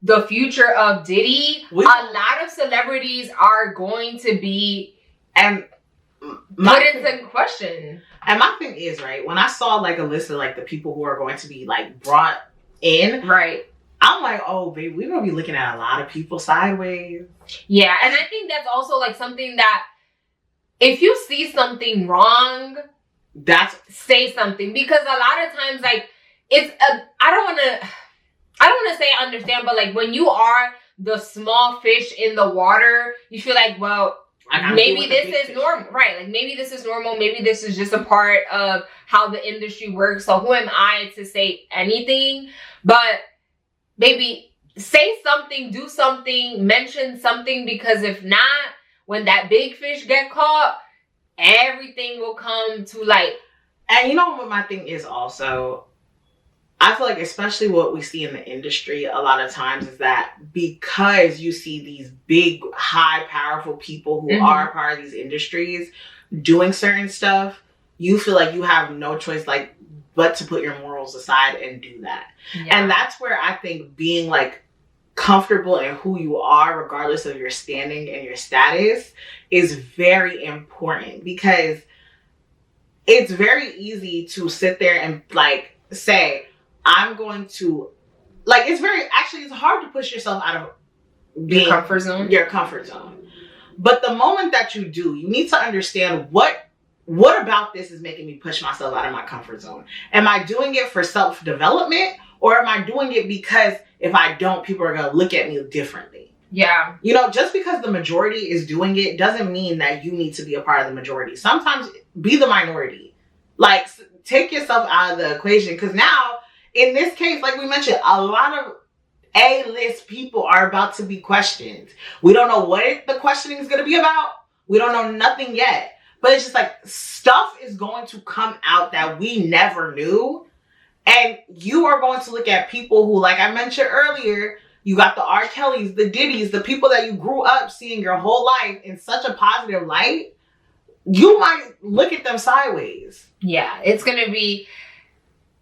the future of Diddy, a lot of celebrities are going to be put into question. And my thing is, right, when I saw like a list of like the people who are going to be like brought in, right, I'm like, oh baby, we're gonna be looking at a lot of people sideways. Yeah, and I think that's also like something that if you see something wrong, say something, because a lot of times like I don't want to say understand, but like when you are the small fish in the water, you feel like, well, maybe this is normal, right? Like maybe this is normal, maybe this is just a part of how the industry works, so who am I to say anything? But maybe say something, do something, mention something, because if not, when that big fish get caught, everything will come to light. And you know what my thing is also? I feel like especially what we see in the industry a lot of times is that because you see these big, high, powerful people who are part of these industries doing certain stuff, you feel like you have no choice like but to put your morals aside and do that. Yeah. And that's where I think being like comfortable in who you are, regardless of your standing and your status, is very important, because it's very easy to sit there and like say, I'm going to like, it's hard to push yourself out of your comfort zone. But the moment that you do, you need to understand what about this is making me push myself out of my comfort zone. Am I doing it for self-development, or am I doing it because if I don't, people are going to look at me differently? Yeah. You know, just because the majority is doing it doesn't mean that you need to be a part of the majority. Sometimes be the minority. Like, take yourself out of the equation, because now, in this case, like we mentioned, a lot of A-list people are about to be questioned. We don't know what the questioning is going to be about. We don't know nothing yet. But it's just like stuff is going to come out that we never knew. And you are going to look at people who, like I mentioned earlier, you got the R. Kellys, the Diddys, the people that you grew up seeing your whole life in such a positive light. You might look at them sideways. Yeah, it's going to be...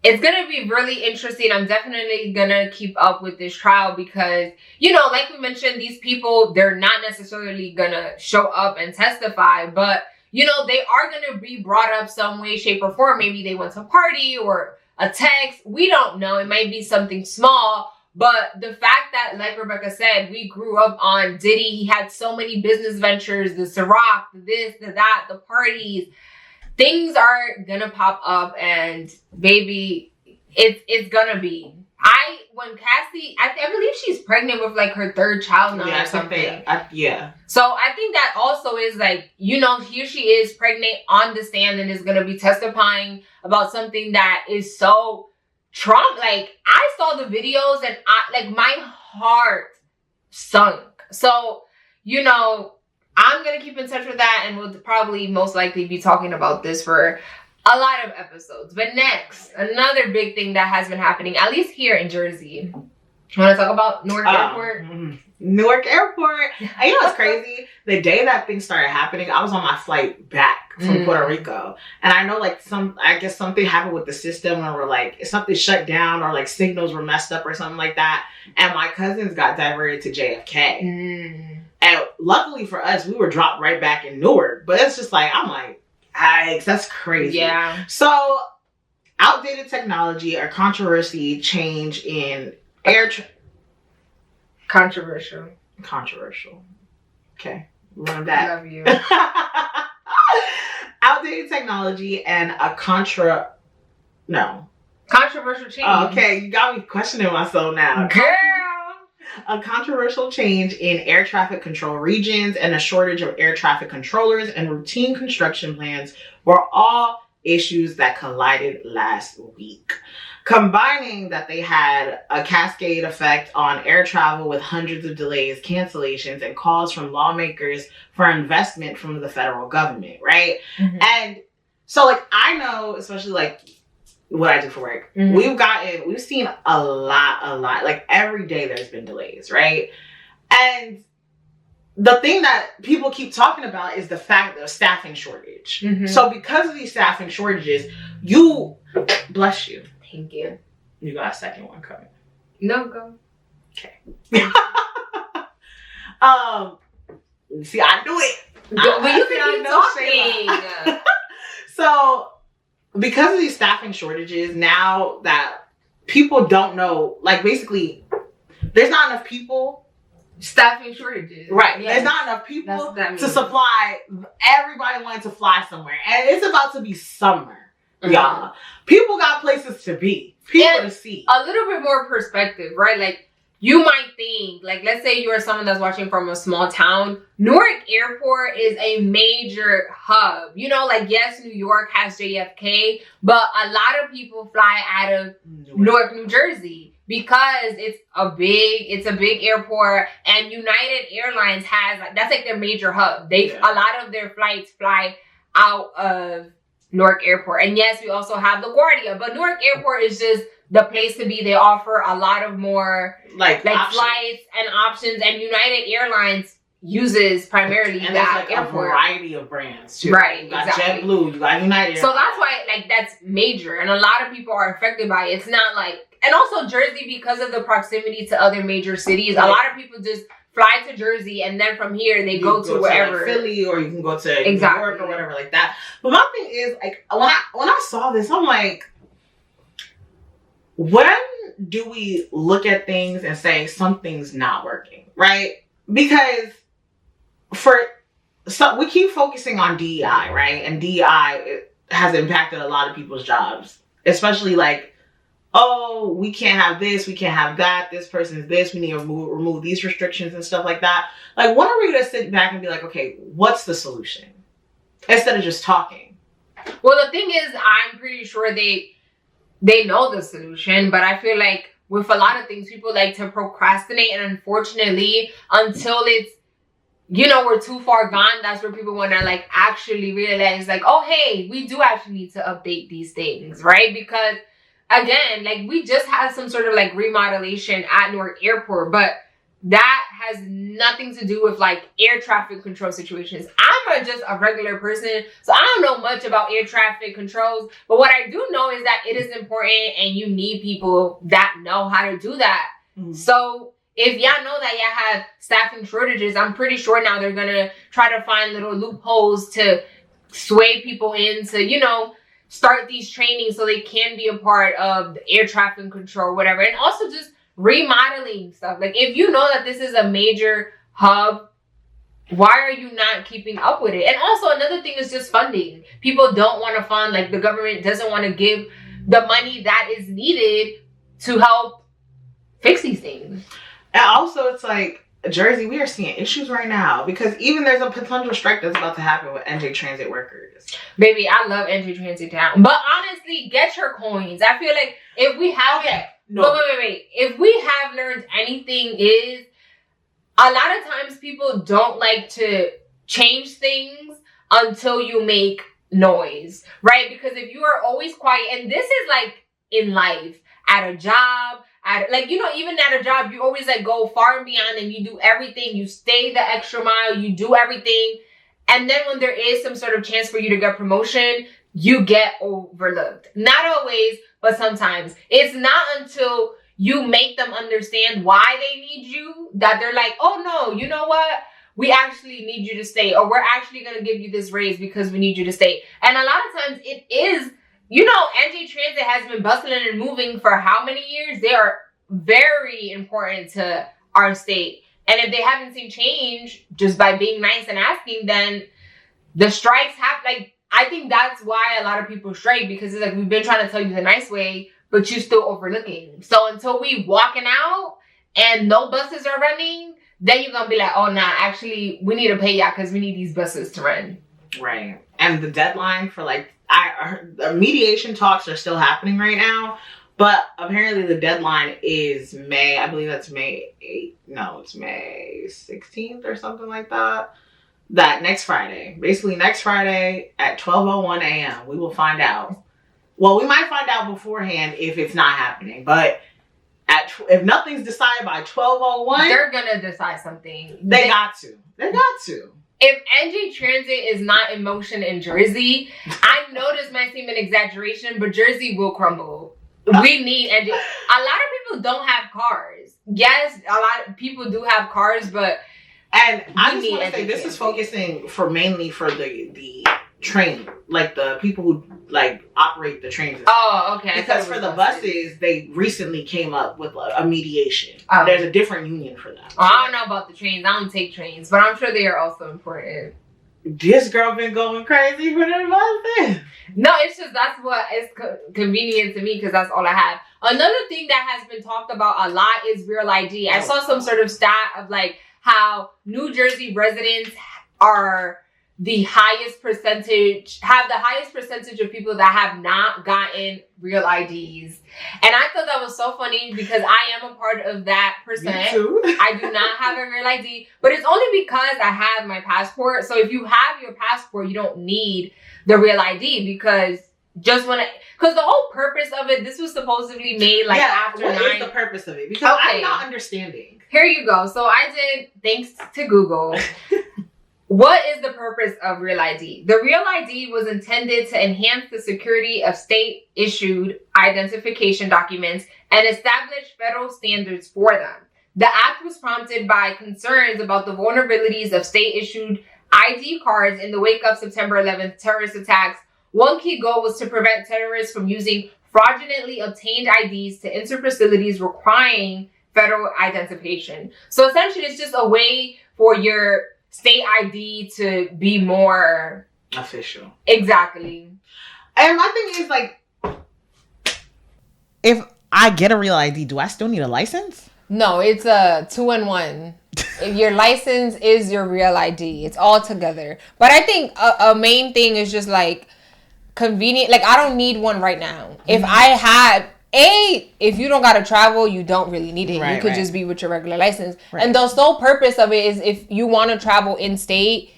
it's going to be really interesting. I'm definitely going to keep up with this trial because, you know, like we mentioned, these people, they're not necessarily going to show up and testify, but, you know, they are going to be brought up some way, shape, or form. Maybe they went to a party or a text. We don't know. It might be something small, but the fact that, like Rebecca said, we grew up on Diddy. He had so many business ventures, the Ciroc, the this, the that, the parties. Things are gonna pop up, and baby, it's gonna be. When Cassie, I believe she's pregnant with like her third child now or something. Yeah. So I think that also is like, you know, here she is pregnant on the stand and is gonna be testifying about something that is so trauma. Like, I saw the videos and my heart sunk. So, you know, I'm going to keep in touch with that, and we'll probably most likely be talking about this for a lot of episodes. But next, another big thing that has been happening, at least here in Jersey. You want to talk about Newark Airport? Newark Airport. You know what's crazy? The day that thing started happening, I was on my flight back from Puerto Rico. And I know like I guess something happened with the system or like something shut down or like signals were messed up or something like that. And my cousins got diverted to JFK. And luckily for us, we were dropped right back in Newark. But it's just like, I'm like, yikes, that's crazy. Yeah. So, outdated technology or controversy change in air... Controversial. Okay. Run that. Love you. Outdated technology and a controversial change. Oh, okay. You got me questioning myself now. Girl. A controversial change in air traffic control regions and a shortage of air traffic controllers and routine construction plans were all issues that collided last week. Combining that they had a cascade effect on air travel with hundreds of delays, cancellations, and calls from lawmakers for investment from the federal government, right? And so, like, I know, especially, like, what I do for work, we've seen a lot. Like, every day there's been delays, right? And the thing that people keep talking about is the fact of staffing shortage. So because of these staffing shortages, bless you. Thank you. You got a second one coming. No, go. Okay. See, I knew it. But you can keep talking. So, because of these staffing shortages, now that people don't know, like, basically, there's not enough people. Staffing shortages. Right. Yes. There's not enough people to supply. Everybody wanted to fly somewhere. And it's about to be summer. Y'all, people got places to be, people to see. A little bit more perspective, right? Like, you might think, like, let's say you're someone that's watching from a small town. Newark Airport is a major hub. You know, like, yes, New York has JFK, but a lot of people fly out of Newark, New Jersey because it's a big airport, and United Airlines that's like their major hub. A lot of their flights fly out of Newark Airport. And yes, we also have LaGuardia, but Newark Airport is just the place to be. They offer a lot of more like flights and options, and United Airlines uses primarily and that there's like airport. A variety of brands too. Right, you got exactly. JetBlue, you got United Airlines. So that's why, like, that's major, and a lot of people are affected by it. It's not like, and also Jersey, because of the proximity to other major cities, a lot of people just fly to Jersey, and then from here they go to wherever, like Philly, or you can go to New York or whatever like that. But my thing is, like, when I saw this, I'm like, when do we look at things and say something's not working, right? Because we keep focusing on DEI, right? And DEI has impacted a lot of people's jobs, especially like, oh, we can't have this, we can't have that, this person is this, we need to remove these restrictions and stuff like that. Like, when are we going to sit back and be like, okay, what's the solution? Instead of just talking. Well, the thing is, I'm pretty sure they know the solution, but I feel like with a lot of things, people like to procrastinate, and unfortunately, until it's, you know, we're too far gone, that's where people want to, like, actually realize, like, oh, hey, we do actually need to update these things, right? Because again, like, we just had some sort of, like, remodelation at Newark Airport, but that has nothing to do with, like, air traffic control situations. I'm are just a regular person. So I don't know much about air traffic controls. But what I do know is that it is important and you need people that know how to do that. Mm-hmm. So if y'all know that y'all have staffing shortages, I'm pretty sure now they're going to try to find little loopholes to sway people into, you know, start these trainings so they can be a part of the air traffic control, whatever. And also just remodeling stuff. Like, if you know that this is a major hub, why are you not keeping up with it? And also another thing is just funding. People don't want to fund, like the government doesn't want to give the money that is needed to help fix these things. And also it's like, Jersey, we are seeing issues right now because even there's a potential strike that's about to happen with NJ Transit workers. Baby, I love NJ Transit town. But honestly, get your coins. I feel like if we have wait. If we have learned anything is a lot of times people don't like to change things until you make noise, right? Because if you are always quiet, and this is like in life, at a job, like, you know, even at a job, you always like go far and beyond and you do everything. You stay the extra mile, you do everything. And then when there is some sort of chance for you to get promotion, you get overlooked. Not always, but sometimes. It's not until you make them understand why they need you that they're like, oh no, you know what? We actually need you to stay, or we're actually going to give you this raise because we need you to stay. And a lot of times it is, you know, NJ Transit has been bustling and moving for how many years? They are very important to our state. And if they haven't seen change just by being nice and asking, then the strikes have, like, I think that's why a lot of people strike, because it's like, we've been trying to tell you the nice way, but you're still overlooking. So until we walking out and no buses are running, then you're going to be like, oh, nah, actually, we need to pay y'all because we need these buses to run. Right. And the deadline for, like, the mediation talks are still happening right now, but apparently the deadline is May. I believe that's May 8th. No, it's May 16th or something like that. That next Friday. Basically, next Friday at 12:01 a.m. we will find out. Well, we might find out beforehand if it's not happening, but if nothing's decided by 12:01, they're gonna decide something. They got to. If NJ Transit is not in motion in Jersey, I know this might seem an exaggeration, but Jersey will crumble. We need NJ. A lot of people don't have cars. Yes, a lot of people do have cars, but I just want to say this is focusing mainly for the train, like the people who like operate the trains. Oh, okay. Because for the buses, they recently came up with a mediation. Oh. There's a different union for them. Oh, I don't know about the trains. I don't take trains, but I'm sure they are also important. This girl been going crazy for the buses. No, it's just that's what is convenient to me because that's all I have. Another thing that has been talked about a lot is Real ID. I saw some sort of stat of like how New Jersey residents are the highest percentage of people that have not gotten Real IDs. And I thought that was so funny because I am a part of that percent. Me too. I do not have a Real ID, but it's only because I have my passport. So if you have your passport, you don't need the Real ID because the whole purpose of it, this was supposedly made like after 9. What is the purpose of it? Because I'm not understanding. Here you go. So I did, thanks to Google. What is the purpose of Real ID? The Real ID was intended to enhance the security of state-issued identification documents and establish federal standards for them. The act was prompted by concerns about the vulnerabilities of state-issued ID cards in the wake of September 11th terrorist attacks. One key goal was to prevent terrorists from using fraudulently obtained IDs to enter facilities requiring federal identification. So essentially, it's just a way for your state ID to be more official. Exactly. And my thing is, like, if I get a Real ID, do I still need a license? No, it's a 2-in-1. If your license is your Real ID, it's all together. But I think a main thing is just like convenient. Like, I don't need one right now. If I had if you don't gotta travel, you don't really need it. You could just be with your regular license. And the sole purpose of it is if you want to travel in state,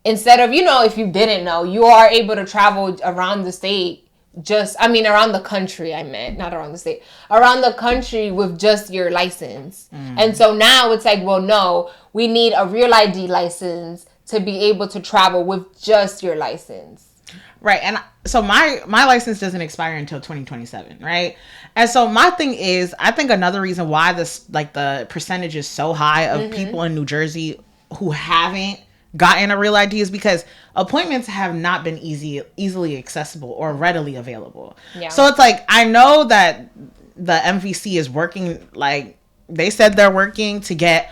instead of, if you didn't know, you are able to travel around the state. Around the country, I meant, not around the state. Around the country with just your license. And so now it's like, well, no, we need a Real ID license to be able to travel with just your license. Right. And so my license doesn't expire until 2027, right? And so my thing is, I think another reason why this, like, the percentage is so high of people in New Jersey who haven't gotten a real ID is because appointments have not been easily accessible or readily available. Yeah. So it's like, I know that the MVC is working, like, they said they're working to get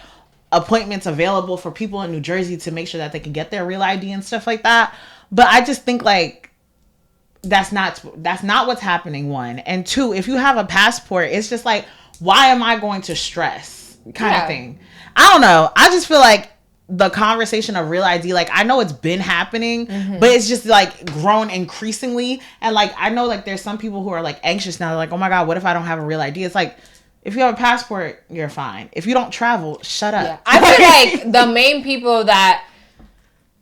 appointments available for people in New Jersey to make sure that they can get their real ID and stuff like that. But I just think, like, that's not what's happening, one. And two, if you have a passport, it's just like, why am I going to stress kind of thing? I don't know. I just feel like the conversation of real ID, like, I know it's been happening, but it's just, like, grown increasingly. And, like, I know, like, there's some people who are, like, anxious now. They're like, oh my God, what if I don't have a real ID? It's like, if you have a passport, you're fine. If you don't travel, shut up. Yeah. I feel like the main people that,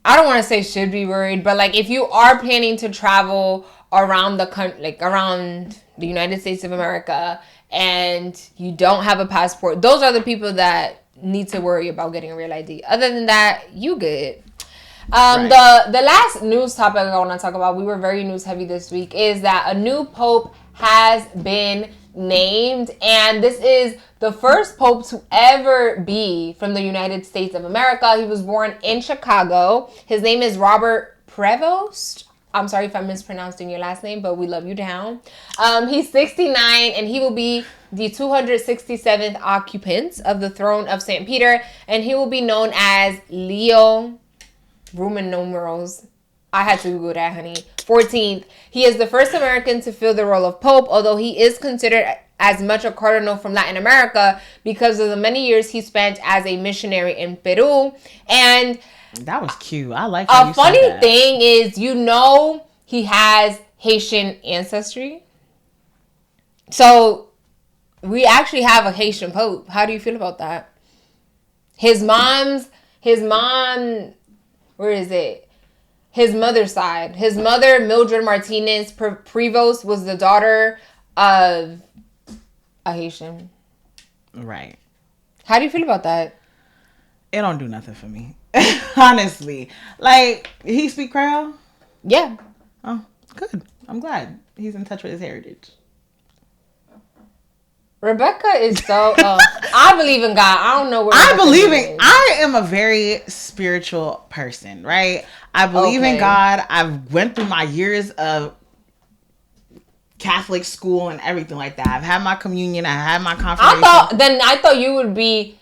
I don't want to say should be worried, but, like, if you are planning to travel around the country, like, around the United States of America, and you don't have a passport, those are the people that need to worry about getting a real ID. Other than that, you good. Right. The last news topic I want to talk about, we were very news heavy this week, is that a new pope has been named, and this is the first pope to ever be from the United States of America. He was born in Chicago. His name is Robert Prevost. I'm sorry if I'm mispronouncing your last name, but we love you down. He's 69, and he will be the 267th occupant of the throne of St. Peter, and he will be known as Leo, Roman numerals, I had to Google that, honey, 14th. He is the first American to fill the role of Pope, although he is considered as much a cardinal from Latin America because of the many years he spent as a missionary in Peru. And that was cute. I like how a funny thing is, he has Haitian ancestry. So we actually have a Haitian Pope. How do you feel about that? His mom, where is it? His mother's side. His mother, Mildred Martinez Prevost, was the daughter of a Haitian. Right. How do you feel about that? It don't do nothing for me. Honestly. Like, he speak Creole? Yeah. Oh, good. I'm glad he's in touch with his heritage. Rebecca is so... I believe in God. I don't know where... I am a very spiritual person, right? I believe in God. I've went through my years of Catholic school and everything like that. I've had my communion. I had my confirmation. I thought you would be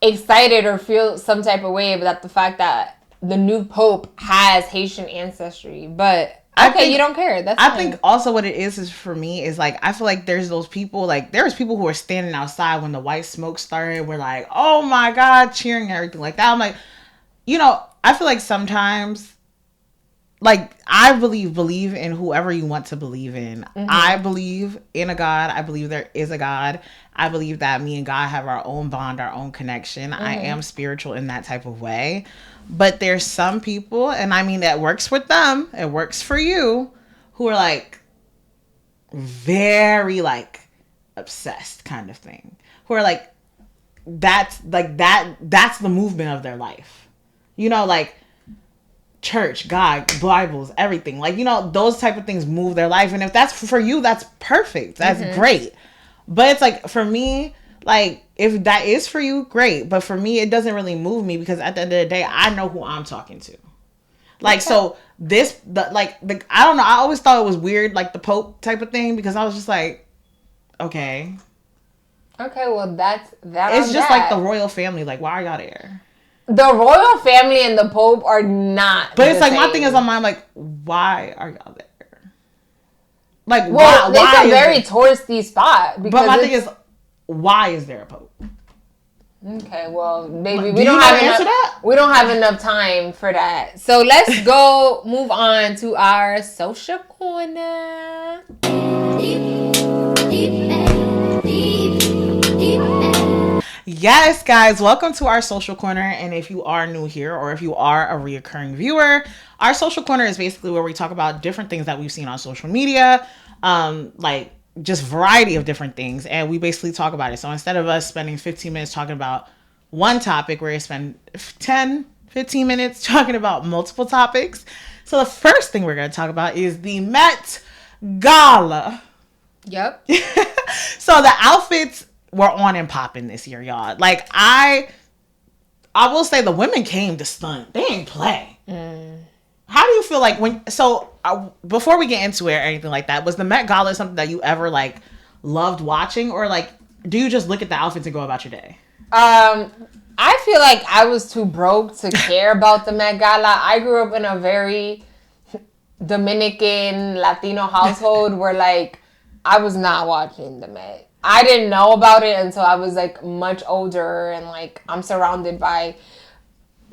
excited or feel some type of way about the fact that the new Pope has Haitian ancestry, but... Okay, you don't care. That's fine. I think also what it is for me is, like, I feel like there's those people, like, there's people who are standing outside when the white smoke started. We're like, oh my God, cheering and everything like that. I'm like, I feel like sometimes, like, I believe in whoever you want to believe in. Mm-hmm. I believe in a God. I believe there is a God. I believe that me and God have our own bond, our own connection. Mm-hmm. I am spiritual in that type of way. But there's some people, and I mean, that works with them, it works for you, who are, like, very, like, obsessed kind of thing. Who are like, that's the movement of their life. Like, church, God, Bibles, everything. Like, those type of things move their life. And if that's for you, that's perfect. That's great. But it's like, for me, like, if that is for you, great. But for me, it doesn't really move me because at the end of the day, I know who I'm talking to. Like, so I don't know. I always thought it was weird, like the Pope type of thing, because I was just like, okay. Okay, well, that's that. It's just like the royal family. Like, why are y'all there? The royal family and the Pope are not. But it's like, my thing is on mine, like, why are y'all there? Like, well, why? It's a very touristy spot. But my thing is, why is there a Pope? Okay, well, baby, we don't have enough time for that. So let's go move on to our social corner. Yes, guys, welcome to our social corner. And if you are new here, or if you are a reoccurring viewer, our social corner is basically where we talk about different things that we've seen on social media, like just variety of different things, and we basically talk about it. So instead of us spending 15 minutes talking about one topic, we're going to spend 10, 15 minutes talking about multiple topics. So the first thing we're going to talk about is the Met Gala. Yep. So the outfits were on and popping this year, y'all. Like, I will say the women came to stunt. They ain't play. How do you feel like before we get into it or anything like that, was the Met Gala something that you ever like loved watching, or like do you just look at the outfits and go about your day? I feel like I was too broke to care about the Met Gala. I grew up in a very Dominican Latino household where like I was not watching the Met. I didn't know about it until I was like much older, and like I'm surrounded by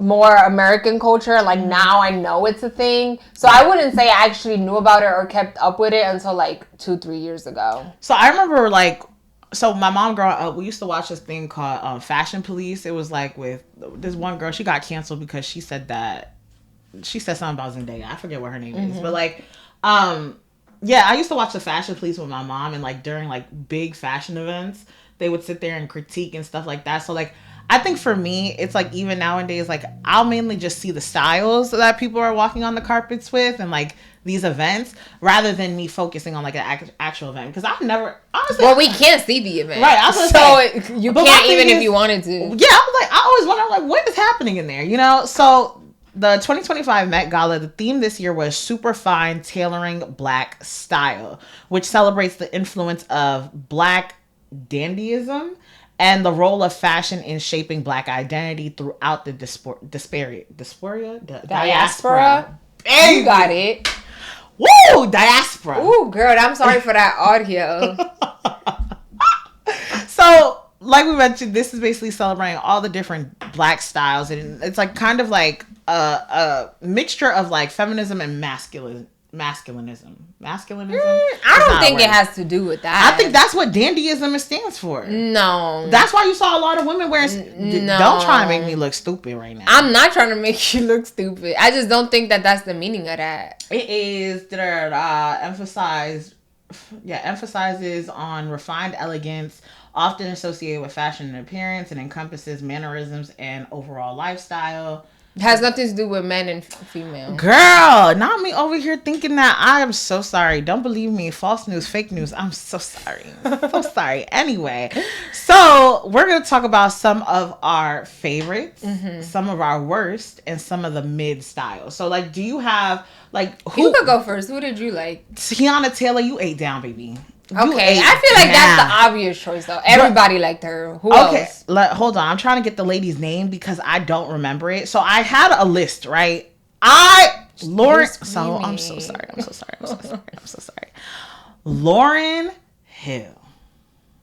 more American culture. Like now I know it's a thing. So I wouldn't say I actually knew about it or kept up with it until like 2-3 years ago. So I remember like, so my mom growing up, we used to watch this thing called Fashion Police. It was like with this one girl, she got canceled because she said something about Zendaya. I forget what her name is. But like, yeah, I used to watch the Fashion Police with my mom, and like during like big fashion events, they would sit there and critique and stuff like that. So like, I think for me, it's like even nowadays, like I'll mainly just see the styles that people are walking on the carpets with and like these events rather than me focusing on like an actual event. Because I've never, honestly. Well, we can't see the event. Right. I was gonna say, you can't even if you wanted to. Yeah. I always wonder like what is happening in there, you know? So the 2025 Met Gala, the theme this year was super fine tailoring black style, which celebrates the influence of black dandyism and the role of fashion in shaping black identity throughout the diaspora. You got it. Woo! Diaspora. Ooh, girl, I'm sorry for that audio. So, like we mentioned, this is basically celebrating all the different black styles, and it's like kind of like a mixture of like feminism and masculinism. I don't think it has to do with that. I think that's what dandyism stands for. No. That's why you saw a lot of women wearing... No. Don't try to make me look stupid right now. I'm not trying to make you look stupid. I just don't think that that's the meaning of that. It is emphasizes on refined elegance, often associated with fashion and appearance, and encompasses mannerisms and overall lifestyle. It has nothing to do with men and female. Girl, not me over here thinking that. I am so sorry. Don't believe me. False news, fake news. I'm so sorry. So sorry. Anyway, so we're going to talk about some of our favorites, some of our worst, and some of the mid styles. So, like, do you have, like... You could go first. Who did you like? Tiana Taylor, you ate down, baby. Okay, I feel like that's the obvious choice, though. Everybody liked her. Who else? Hold on. I'm trying to get the lady's name because I don't remember it. So I had a list, right? Lauren. So I'm so sorry. Lauryn Hill.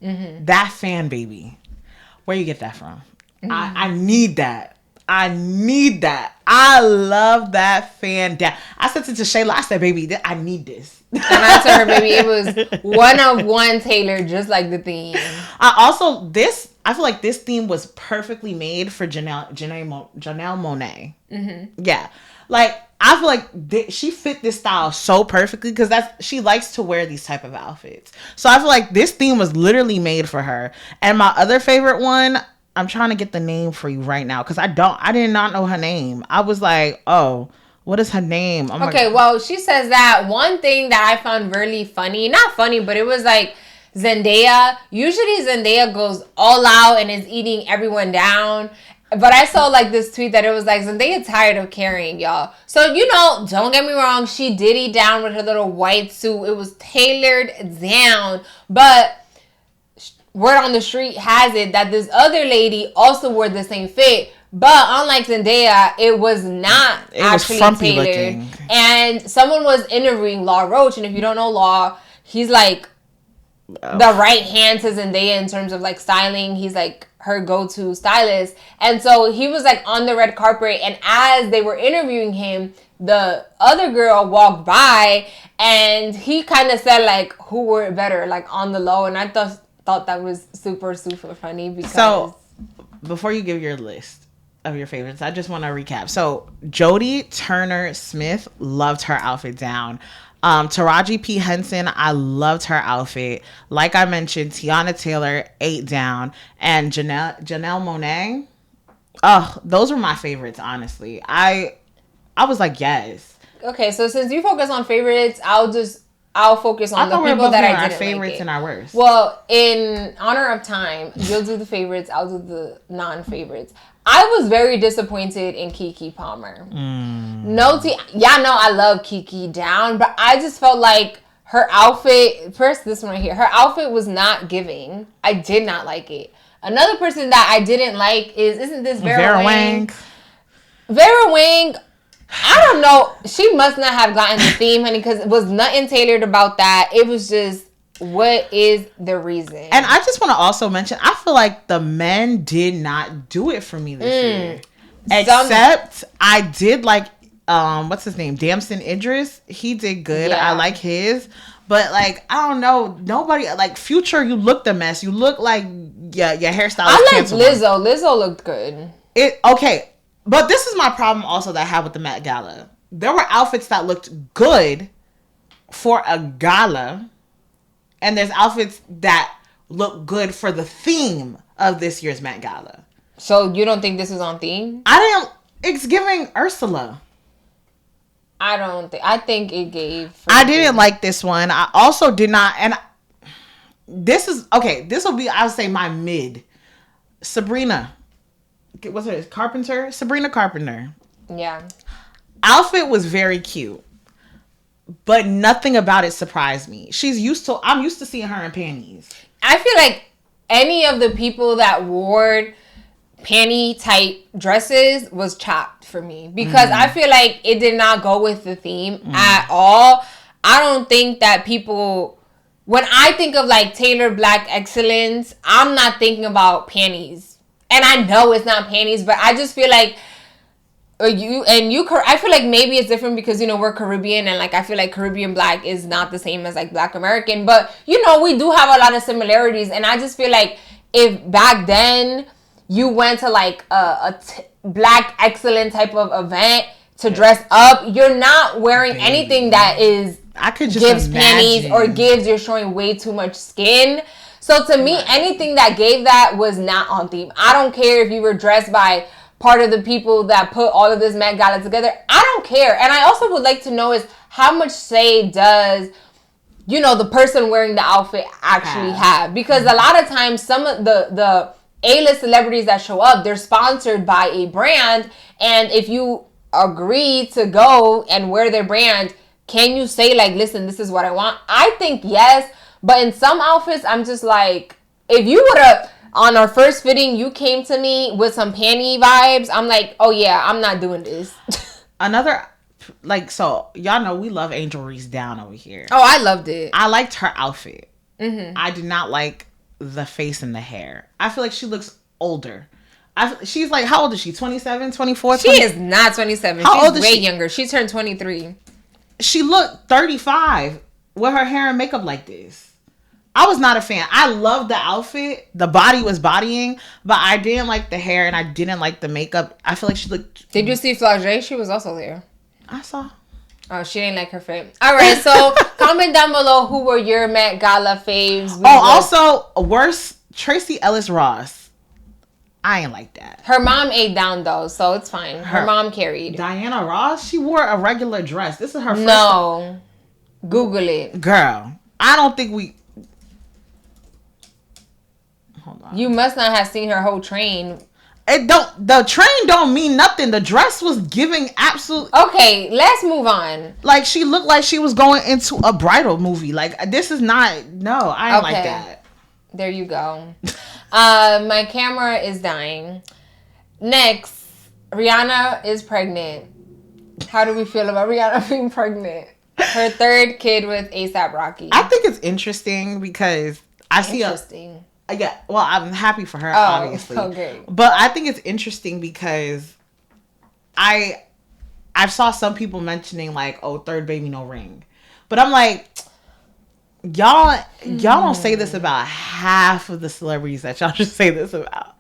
That fan baby. Where you get that from? I need that. I love that fan. I said to Shayla, I said, baby, I need this. And I told her, baby, it was one of one Taylor, just like the theme. I feel like this theme was perfectly made for Janelle Monáe. Yeah. Like, I feel like she fit this style so perfectly because she likes to wear these type of outfits. So I feel like this theme was literally made for her. And my other favorite one, I'm trying to get the name for you right now because I did not know her name. I was like, oh, what is her name? Oh okay, well, she says that one thing that I found really funny, not funny, but it was like Zendaya. Usually Zendaya goes all out and is eating everyone down. But I saw like this tweet that it was like, Zendaya tired of carrying y'all. So, you know, don't get me wrong. She did eat down with her little white suit. It was tailored down. But word on the street has it that this other lady also wore the same fit. But unlike Zendaya, it was not actually tailored. Looking. And someone was interviewing Law Roach. And if you don't know Law, he's like the right hand to Zendaya in terms of like styling. He's like her go-to stylist. And so he was like on the red carpet. And as they were interviewing him, the other girl walked by and he kind of said like, who wore it better, like on the low. And I thought that was super, super funny because... So, before you give your list of your favorites, I just want to recap. So, Jodie Turner-Smith loved her outfit down. Taraji P. Henson, I loved her outfit. Like I mentioned, Tiana Taylor ate down. And Janelle Monáe, Oh, those were my favorites, honestly. I was like, yes. Okay, so since you focus on favorites, I'll focus on the people that I didn't favorites like and our worst. Well, in honor of time, you'll do the favorites, I'll do the non-favorites. I was very disappointed in Keke Palmer. Y'all know I love Keke down, but I just felt like her outfit, first this one right here, her outfit was not giving. I did not like it. Another person that I didn't like isn't this Vera Wang? Vera Wang, I don't know. She must not have gotten the theme, honey, because it was nothing tailored about that. It was just, what is the reason? And I just want to also mention, I feel like the men did not do it for me this year. Except I did like, what's his name? Damson Idris. He did good. Yeah. I like his. But like, I don't know. Nobody, like Future, you looked a mess. You look like your hairstyle. I like Lizzo. Lizzo looked good. Okay. But this is my problem also that I have with the Met Gala. There were outfits that looked good for a gala. And there's outfits that look good for the theme of this year's Met Gala. So you don't think this is on theme? It's giving Ursula. I think it gave. I didn't like this one. I also did not. And this is, okay, this will be, I would say, my mid. Sabrina. What's her Carpenter? Sabrina Carpenter. Yeah. Outfit was very cute. But nothing about it surprised me. I'm used to seeing her in panties. I feel like any of the people that wore panty type dresses was chopped for me. Because I feel like it did not go with the theme at all. I don't think that people... When I think of like Taylor Black excellence, I'm not thinking about panties. And I know it's not panties, but I just feel like I feel like maybe it's different because, you know, we're Caribbean and like I feel like Caribbean Black is not the same as like Black American. But, you know, we do have a lot of similarities. And I just feel like if back then you went to like a Black excellent type of event to dress up, you're not wearing anything that is gives panties or you're showing way too much skin. So to me, anything that gave that was not on theme. I don't care if you were dressed by part of the people that put all of this Met Gala together. I don't care. And I also would like to know is how much say does, you know, the person wearing the outfit actually have? Because a lot of times some of the A-list celebrities that show up, they're sponsored by a brand. And if you agree to go and wear their brand, can you say like, listen, this is what I want? I think yes. But in some outfits, I'm just like, if you would have, on our first fitting, you came to me with some panty vibes, I'm like, oh yeah, I'm not doing this. Another, like, so, y'all know we love Angel Reese down over here. Oh, I loved it. I liked her outfit. I did not like the face and the hair. I feel like she looks older. She's like, how old is she? 27, 24? She is not 27. She's way younger. She turned 23. She looked 35 with her hair and makeup like this. I was not a fan. I loved the outfit. The body was bodying, but I didn't like the hair and I didn't like the makeup. I feel like she looked... Did you see Flau'jae? She was also there. I saw. Oh, she didn't like her fit. All right, so comment down below who were your Met Gala faves. Also, worse, Tracee Ellis Ross. I ain't like that. Her mom ate down though, so it's fine. Her mom carried. Diana Ross, she wore a regular dress. This is her first time. Google it. Girl, I don't think we... Hold on. You must not have seen her whole train. The train don't mean nothing. The dress was giving absolute... Okay, let's move on. Like, she looked like she was going into a bridal movie. Like, this is not... No, I ain't like that. There you go. My camera is dying. Next, Rihanna is pregnant. How do we feel about Rihanna being pregnant? Her third kid with A$AP Rocky. I think it's interesting because I see yeah, well, I'm happy for her, obviously. Okay. But I think it's interesting because I saw some people mentioning like, oh, third baby, no ring. But I'm like, y'all don't say this about half of the celebrities that y'all just say this about.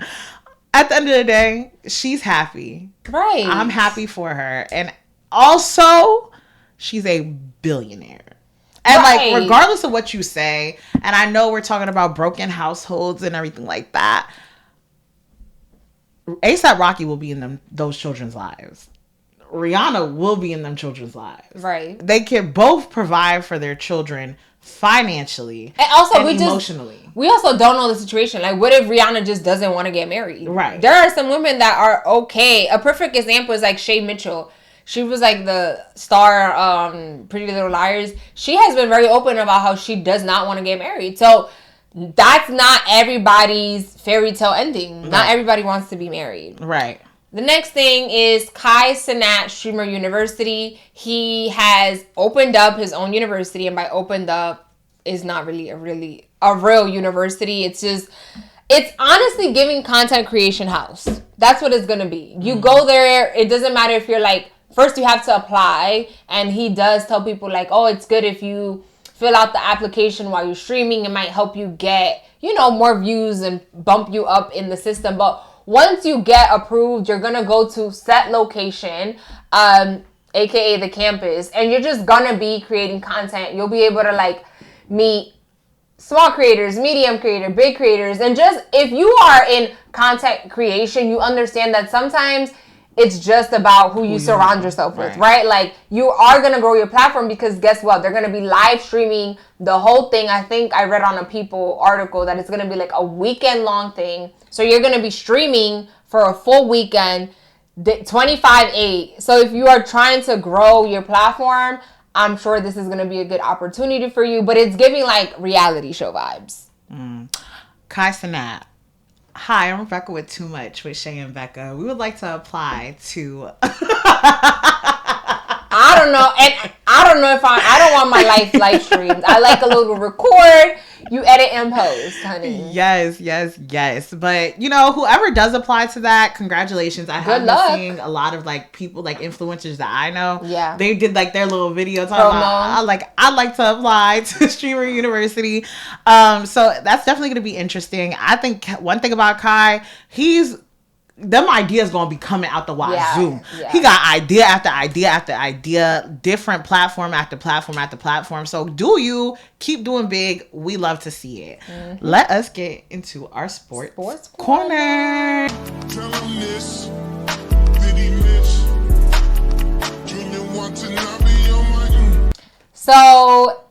At the end of the day, she's happy. Right. I'm happy for her. And also, she's a billionaire. And like, regardless of what you say, and I know we're talking about broken households and everything like that, A$AP Rocky will be in those children's lives. Rihanna will be in them children's lives. Right. They can both provide for their children financially and also emotionally. We also don't know the situation. Like, what if Rihanna just doesn't want to get married? Right. There are some women that are okay. A perfect example is like Shay Mitchell. She was like the star Pretty Little Liars. She has been very open about how she does not want to get married. So that's not everybody's fairy tale ending. Right. Not everybody wants to be married. Right. The next thing is kaicenat Streamer University. He has opened up his own university, and by opened up is not really a real university. It's honestly giving content creation house. That's what it's gonna be. You go there. It doesn't matter if you're like, first you have to apply, and he does tell people like, oh, it's good if you fill out the application while you're streaming. It might help you get, more views and bump you up in the system. But once you get approved, you're going to go to set location, aka the campus, and you're just going to be creating content. You'll be able to like meet small creators, medium creator, big creators. And just if you are in content creation, you understand that sometimes it's just about who you surround yourself with, right? Like, you are going to grow your platform because guess what? They're going to be live streaming the whole thing. I think I read on a People article that it's going to be like a weekend long thing. So you're going to be streaming for a full weekend, 25/8. So if you are trying to grow your platform, I'm sure this is going to be a good opportunity for you. But it's giving like reality show vibes. kaicenat. Hi, I'm Rebecca with Too Much with Shay and Becca. We would like to apply to... I don't know. And I don't know if I don't want my live streams. I like a little record. You edit and post, honey. Yes. But, whoever does apply to that, congratulations. I have been seeing a lot of, like, people, like, influencers that I know. Yeah. They did, like, their little video talking about, I'd like to apply to Streamer University. So that's definitely going to be interesting. I think one thing about Kai, them ideas gonna be coming out the wazoo. Yeah. He got idea after idea after idea, different platform after platform after platform. So keep doing big. We love to see it. Mm-hmm. Let us get into our sports corner. Tell him this. Diddy miss. Junior want to not be on my... So,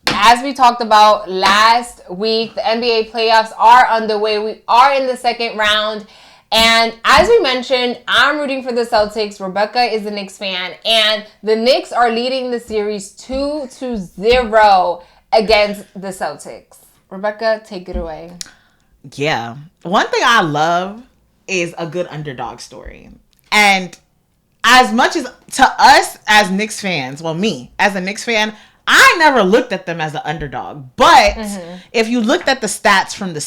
as we talked about last week, the NBA playoffs are underway. We are in the second round. And as we mentioned, I'm rooting for the Celtics. Rebecca is a Knicks fan. And the Knicks are leading the series 2-0 against the Celtics. Rebecca, take it away. Yeah. One thing I love is a good underdog story. And as much as to us as Knicks fans, well, me as a Knicks fan, I never looked at them as an underdog. But if you looked at the stats from the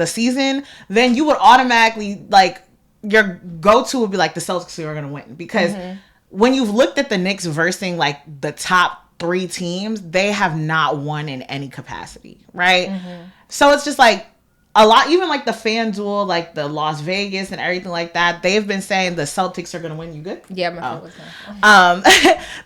season, then you would automatically, like, your go-to would be like the Celtics are going to win. Because when you've looked at the Knicks versing, like, the top 3 teams, they have not won in any capacity, right? So it's just like a lot, even like the FanDuel, like the Las Vegas and everything like that, they've been saying the Celtics are going to win. You good? Yeah, my phone was not.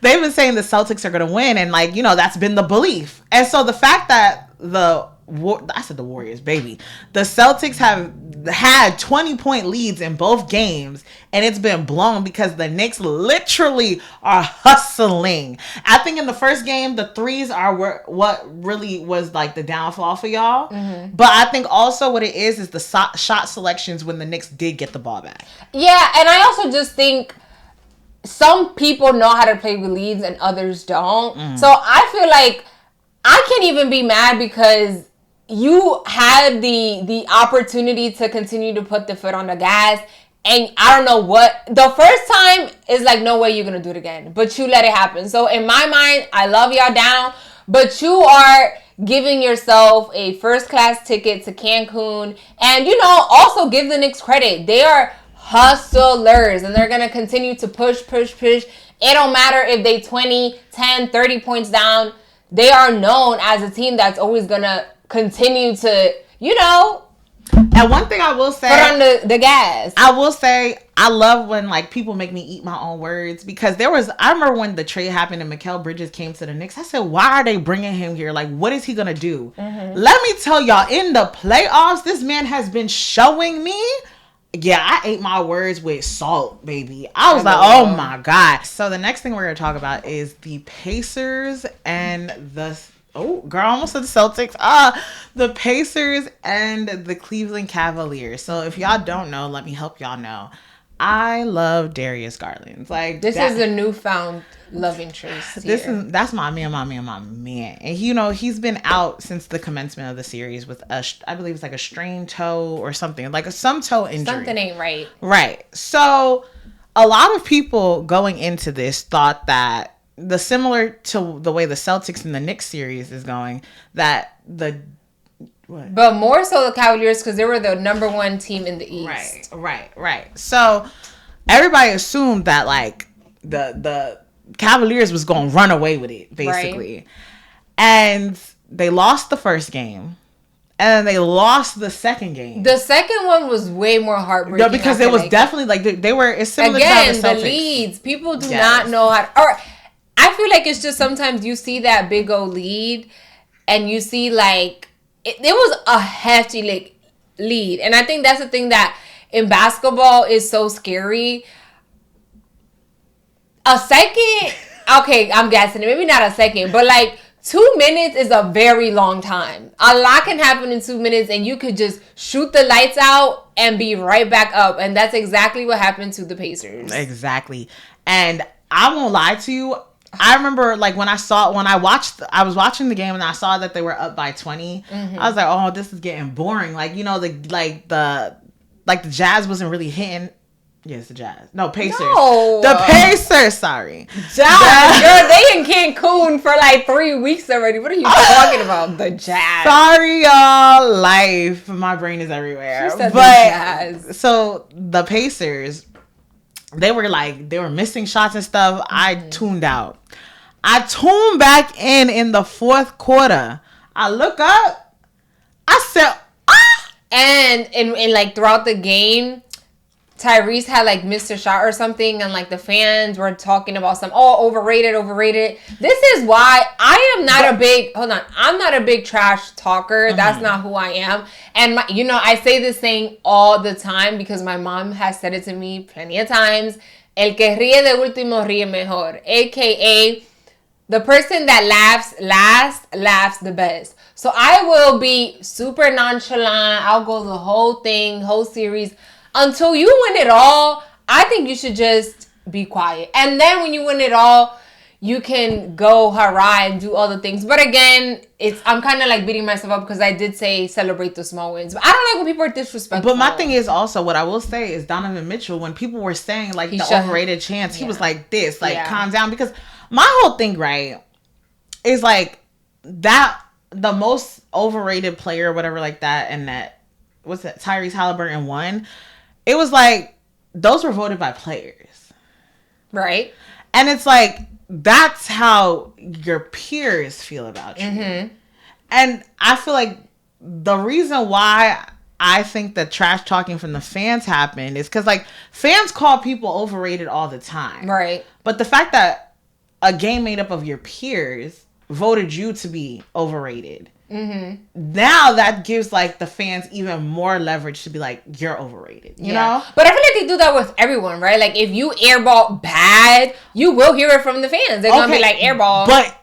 They've been saying the Celtics are going to win, and like, that's been the belief. And so the fact that the Warriors, baby, the Celtics have had 20-point leads in both games, and it's been blown because the Knicks literally are hustling. I think in the first game, the threes are what really was like the downfall for y'all. But I think also what it is the shot selections when the Knicks did get the ball back. Yeah, and I also just think some people know how to play with leads and others don't. So I feel like I can't even be mad because you had the opportunity to continue to put the foot on the gas, and I don't know what, the first time is like, no way you're gonna do it again, but you let it happen. So in my mind, I love y'all down, but you are giving yourself a first class ticket to Cancun, and also give the Knicks credit. They are hustlers, and they're gonna continue to push. It don't matter if they 20, 10, 30 points down. They are known as a team that's always gonna continue to, And one thing I will say, put on the gas. I will say, I love when like people make me eat my own words, because I remember when the trade happened and Mikal Bridges came to the Knicks. I said, why are they bringing him here? Like, what is he gonna do? Let me tell y'all, in the playoffs, this man has been showing me Yeah, I ate my words with salt, baby. I was like, oh my God. So the next thing we're going to talk about is the Pacers and the... Oh, girl, I almost said the Celtics. The Pacers and the Cleveland Cavaliers. So if y'all don't know, let me help y'all know. I love Darius Garland. Like, this is a newfound love interest. That's my man. And he's been out since the commencement of the series with I believe it's like a strained toe or something, like some toe injury. Something ain't right. Right. So a lot of people going into this thought that similar to the way the Celtics and the Knicks series is going, that what? But more so the Cavaliers, because they were the number one team in the East. Right. So everybody assumed that like the Cavaliers was going to run away with it, basically. Right. And they lost the first game. And then they lost the second game. The second one was way more heartbreaking. No, because it was definitely like they were. It's similar again, to the Celtics. The leads. People do not know how. Or I feel like it's just sometimes you see that big old lead, and you see like it was a hefty lead, and I think that's the thing that in basketball is so scary. A second, okay, I'm guessing it. Maybe not a second, but like 2 minutes is a very long time. A lot can happen in 2 minutes, and you could just shoot the lights out and be right back up. And that's exactly what happened to the Pacers. Exactly. And I won't lie to you. I remember like when I was watching the game and I saw that they were up by 20. Mm-hmm. I was like, oh, this is getting boring. Like, the Jazz wasn't really hitting. Yes, the Jazz. No, Pacers. No. The Pacers, sorry. Jazz. Girl, they in Cancun for like 3 weeks already. What are you talking about? The Jazz. Sorry, y'all. Life. My brain is everywhere. She said the Jazz. So the Pacers, they were missing shots and stuff. Mm-hmm. I tuned out. I tuned back in the fourth quarter. I look up. I said, ah! And like throughout the game, Tyrese had like missed a shot or something, and like the fans were talking about overrated. This is why I'm not a big trash talker. Mm-hmm. That's not who I am. And I say this saying all the time because my mom has said it to me plenty of times. El que ríe de último ríe mejor. AKA, the person that laughs last laughs the best. So I will be super nonchalant. I'll go the whole series. Until you win it all, I think you should just be quiet. And then when you win it all, you can go hurrah and do all the things. But again, I'm kind of like beating myself up because I did say celebrate the small wins. But I don't like when people are disrespectful. But my thing is also, what I will say is Donovan Mitchell, when people were saying like the overrated chance, he was like this, like calm down. Because my whole thing, right, is like that the most overrated player or whatever like that, and that, what's that, Tyrese Halliburton won. It was like, those were voted by players. Right. And it's like, that's how your peers feel about you. Mm-hmm. And I feel like the reason why I think the trash talking from the fans happened is because, like, fans call people overrated all the time. Right. But the fact that a game made up of your peers voted you to be overrated. Mm-hmm. Now that gives like the fans even more leverage to be like, you're overrated, you know? But I feel like they do that with everyone, right? Like if you airball bad, you will hear it from the fans. They're gonna be like, airball. But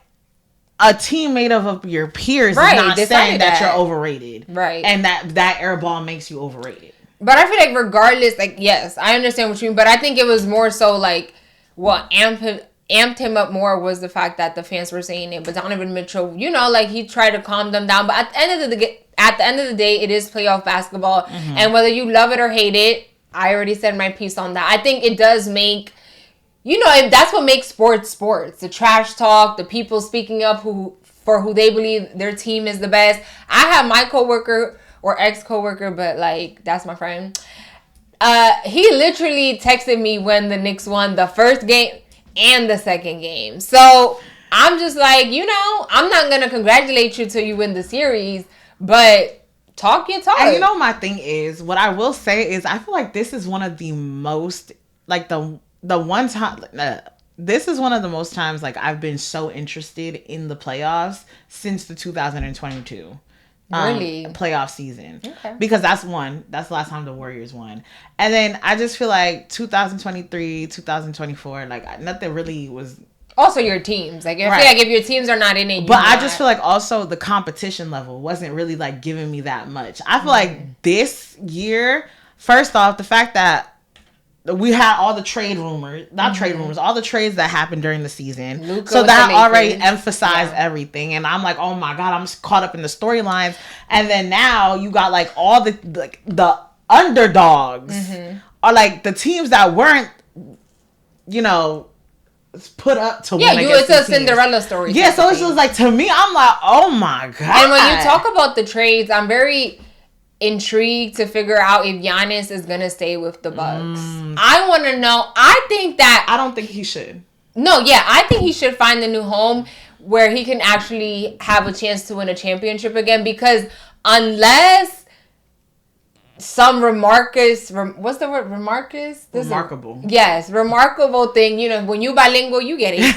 a team made up of your peers is not saying that you're overrated. Right. And that airball makes you overrated. But I feel like regardless, like, yes, I understand what you mean, but I think it was more so like what amped him up more was the fact that the fans were saying it. But Donovan Mitchell, like he tried to calm them down. But at the end of the day, it is playoff basketball. Mm-hmm. And whether you love it or hate it, I already said my piece on that. I think it does make, that's what makes sports. The trash talk, the people speaking up for who they believe their team is the best. I have my coworker or ex-coworker, but like that's my friend. He literally texted me when the Knicks won the first game and the second game. So I'm just like, I'm not going to congratulate you till you win the series, but talk your talk. And my thing is, what I will say is I feel like this is one of the most, like the one time, this is one of the most times like I've been so interested in the playoffs since the 2022 playoff season. Okay. Because that's the last time the Warriors won. And then I just feel like 2023, 2024, like nothing really was. Also your teams. Like, I feel like if your teams are not in it, but I just feel like also the competition level wasn't really like giving me that much. I feel like this year, first off, the fact that we had all the trade rumors, all the trades that happened during the season. Luka, so that already emphasized everything. And I'm like, oh my God, I'm caught up in the storylines. And then now you got like all the underdogs are like the teams that weren't, put up to win. It's a Cinderella story. Yeah, so it's just like, to me, I'm like, oh my God. And when you talk about the trades, I'm very intrigued to figure out if Giannis is gonna stay with the Bucks. I want to know. I don't think he should. No, yeah, I think he should find a new home where he can actually have a chance to win a championship again. Because unless some what's the word? Remarkable. Yes, remarkable thing. When you bilingual, you get it.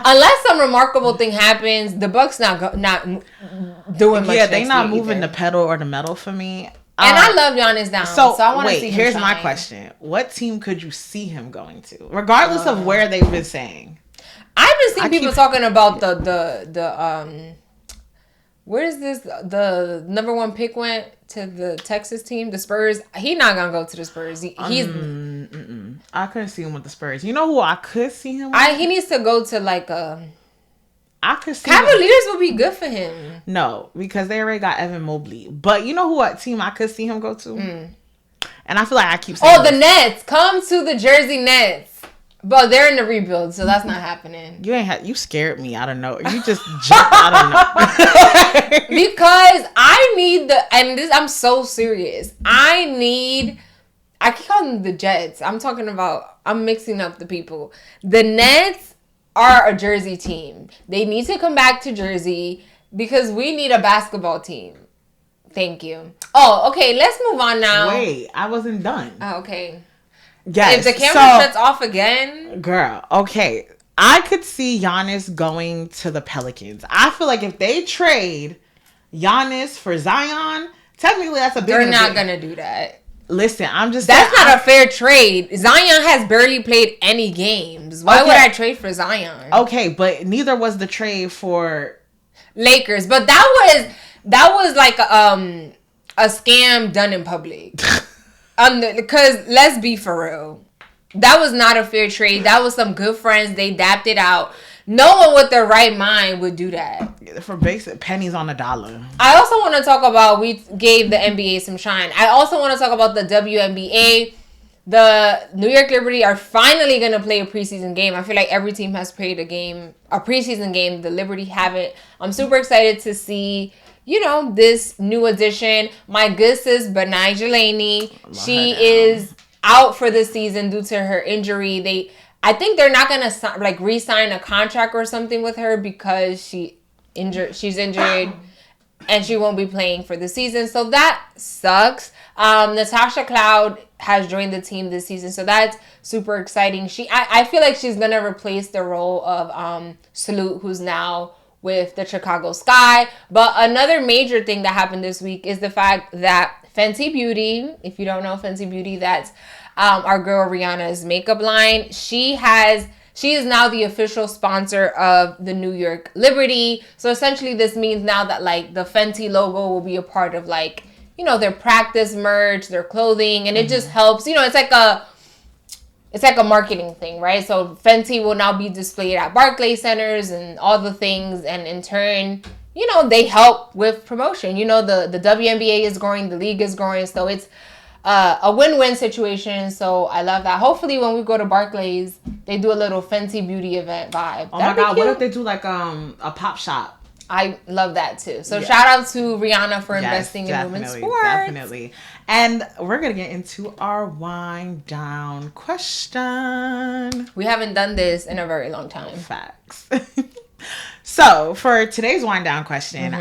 Unless some remarkable thing happens, the Bucks not doing much. Yeah, they not moving the pedal or the metal for me. And I love Giannis down, so I want to see him here's shine. My question: what team could you see him going to, regardless of where they've been saying? I've been seeing people talking about the where is this? The number 1 pick went to the Texas team, the Spurs. He not gonna go to the Spurs. He's. I couldn't see him with the Spurs. You know who I could see him with? He needs to go to like a. I could see Cavaliers would be good for him. No, because they already got Evan Mobley. But you know what team I could see him go to? And I feel like I keep saying the Nets. Come to the Jersey Nets. But they're in the rebuild, so that's not happening. You scared me. I don't know. You just jumped. I don't know. Because I need I'm so serious. I keep calling them the Jets. I'm mixing up the people. The Nets are a Jersey team. They need to come back to Jersey because we need a basketball team. Thank you. Oh, okay. Let's move on now. Wait, I wasn't done. Oh, okay. Yes. If the camera shuts off again. Girl, okay. I could see Giannis going to the Pelicans. I feel like if they trade Giannis for Zion, technically that's a big They're not going to do that. Listen, I'm just saying. That's not a fair trade. Zion has barely played any games. Why would I trade for Zion? Okay, but neither was the trade for Lakers. But that was like a scam done in public. Because let's be for real, that was not a fair trade. That was some good friends. They dapped it out. No one with their right mind would do that for basic pennies on a dollar. I also want to talk about, we gave the NBA some shine. I also want to talk about the WNBA. The New York Liberty are finally going to play a preseason game. I feel like every team has played a preseason game. The Liberty haven't. I'm super excited to see, this new addition. My good sis, Benai Jelani. She is out for the season due to her injury. I think they're not going to re-sign a contract or something with her because she's injured and she won't be playing for the season. So that sucks. Natasha Cloud has joined the team this season, so that's super exciting. I feel like she's going to replace the role of Salute, who's now with the Chicago Sky. But another major thing that happened this week is the fact that Fenty Beauty, if you don't know Fenty Beauty, that's our girl Rihanna's makeup line. She is now the official sponsor of the New York Liberty. So essentially this means now that the Fenty logo will be a part of their practice merch, their clothing, and it just helps. It's like a marketing thing, right? So Fenty will now be displayed at Barclays Centers and all the things, and in turn, they help with promotion. The WNBA is growing, the league is growing, so it's a win-win situation. So I love that. Hopefully when we go to Barclays, they do a little Fenty Beauty event vibe. Oh my God, what if they do a pop shop? I love that too. So shout out to Rihanna for investing in women's sports. Definitely. And we're going to get into our wind down question. We haven't done this in a very long time. Facts. So for today's wind down question,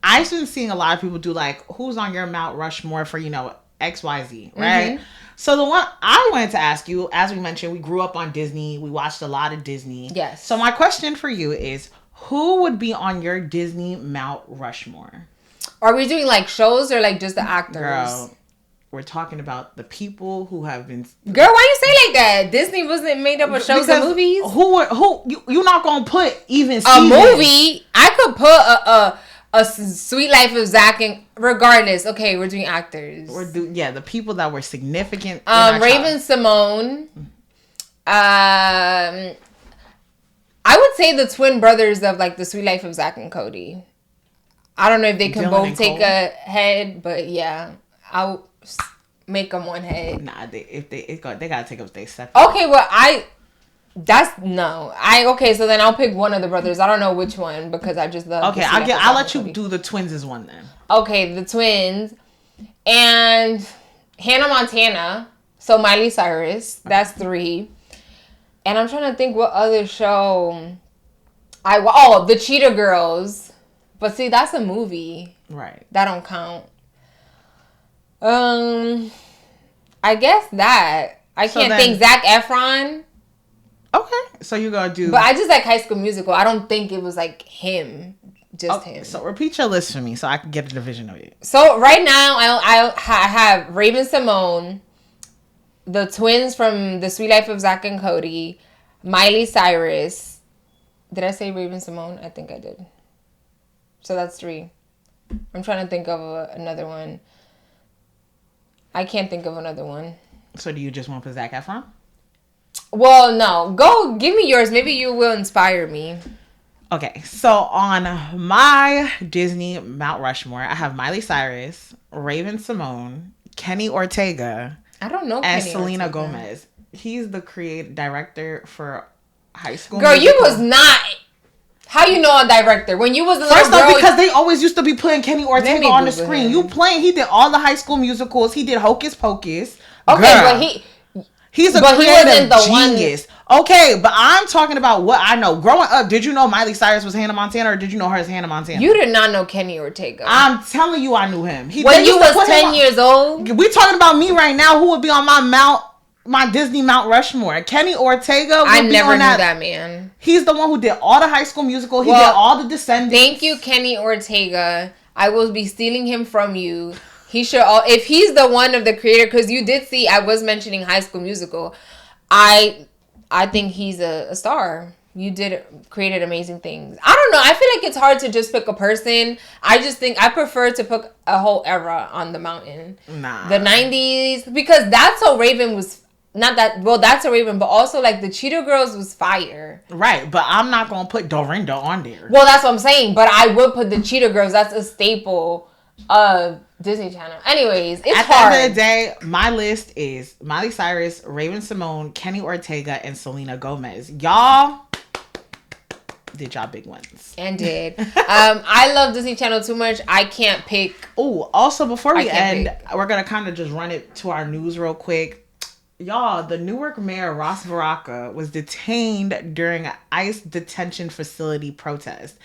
I've been seeing a lot of people do who's on your Mount Rushmore for, XYZ, right? So the one I wanted to ask you, as we mentioned, we grew up on Disney. We watched a lot of Disney. Yes. So my question for you is, who would be on your Disney Mount Rushmore? Are we doing like shows or like just the actors? Girl, we're talking about the people who have been. Girl, why you say like that? Disney wasn't made up of shows and movies. You're not gonna put even a movie? I could put a Sweet Life of Zach and regardless. Okay, we're doing actors. The people that were significant. Raven Simone. I would say the twin brothers of like the Sweet Life of Zach and Cody. I don't know if they can both take a head, but yeah, I'll make them one head. Nah, they gotta take up their separate. Okay, well okay, so then I'll pick one of the brothers. I don't know which one because I just love. Okay, I'll let you do the twins as one then. Okay, the twins and Hannah Montana. So Miley Cyrus, that's 3. And I'm trying to think what other show the Cheetah Girls. But see, that's a movie. Right. That don't count. I guess that. I can't think. Zac Efron. Okay. So you're going to do... But I just like High School Musical. I don't think it was like him. Just him. So repeat your list for me so I can get a division of it. So right now, I have Raven Simone, the twins from The Sweet Life of Zach and Cody, Miley Cyrus. Did I say Raven Simone? I think I did. So that's 3. I'm trying to think of another one. I can't think of another one. So do you just want to put Zac Efron? Well, no. Go, give me yours. Maybe you will inspire me. Okay, so on my Disney Mount Rushmore, I have Miley Cyrus, Raven Simone, Kenny Ortega, I don't know, and Selena Gomez. He's the director for High School Girl, Musical. You was not... How you know a director? When you was a little First off, girl, because they always used to be putting Kenny Ortega on the screen. He did all the High School Musicals. He did Hocus Pocus. Okay, girl, he's a creative genius. Okay, but I'm talking about what I know. Growing up, did you know Miley Cyrus was Hannah Montana, or did you know her as Hannah Montana? You did not know Kenny Ortega. I'm telling you, I knew him. When you was 10 years old? We talking about me right now. Who would be on my Disney Mount Rushmore? Kenny Ortega. I never knew that man. He's the one who did all the High School Musical. He did all the Descendants. Thank you, Kenny Ortega. I will be stealing him from you. He should. If he's the one of the creator, because you did see, I was mentioning High School Musical. I think he's a star. You created amazing things. I don't know. I feel like it's hard to just pick a person. I just think I prefer to put a whole era on the mountain. Nah. The 90s, because That's So Raven was. Not that, well, That's a Raven, but also, like, the Cheetah Girls was fire. Right, but I'm not going to put Dorinda on there. Well, that's what I'm saying, but I would put the Cheetah Girls. That's a staple of Disney Channel. Anyways, it's hard. At the end of the day, my list is Miley Cyrus, Raven Simone, Kenny Ortega, and Selena Gomez. Y'all did y'all big ones. And did. I love Disney Channel too much. I can't pick. Oh, also, before we end, we're going to kind of just run it to our news real quick. Y'all, the Newark mayor, Ross Baraka, was detained during an ICE detention facility protest.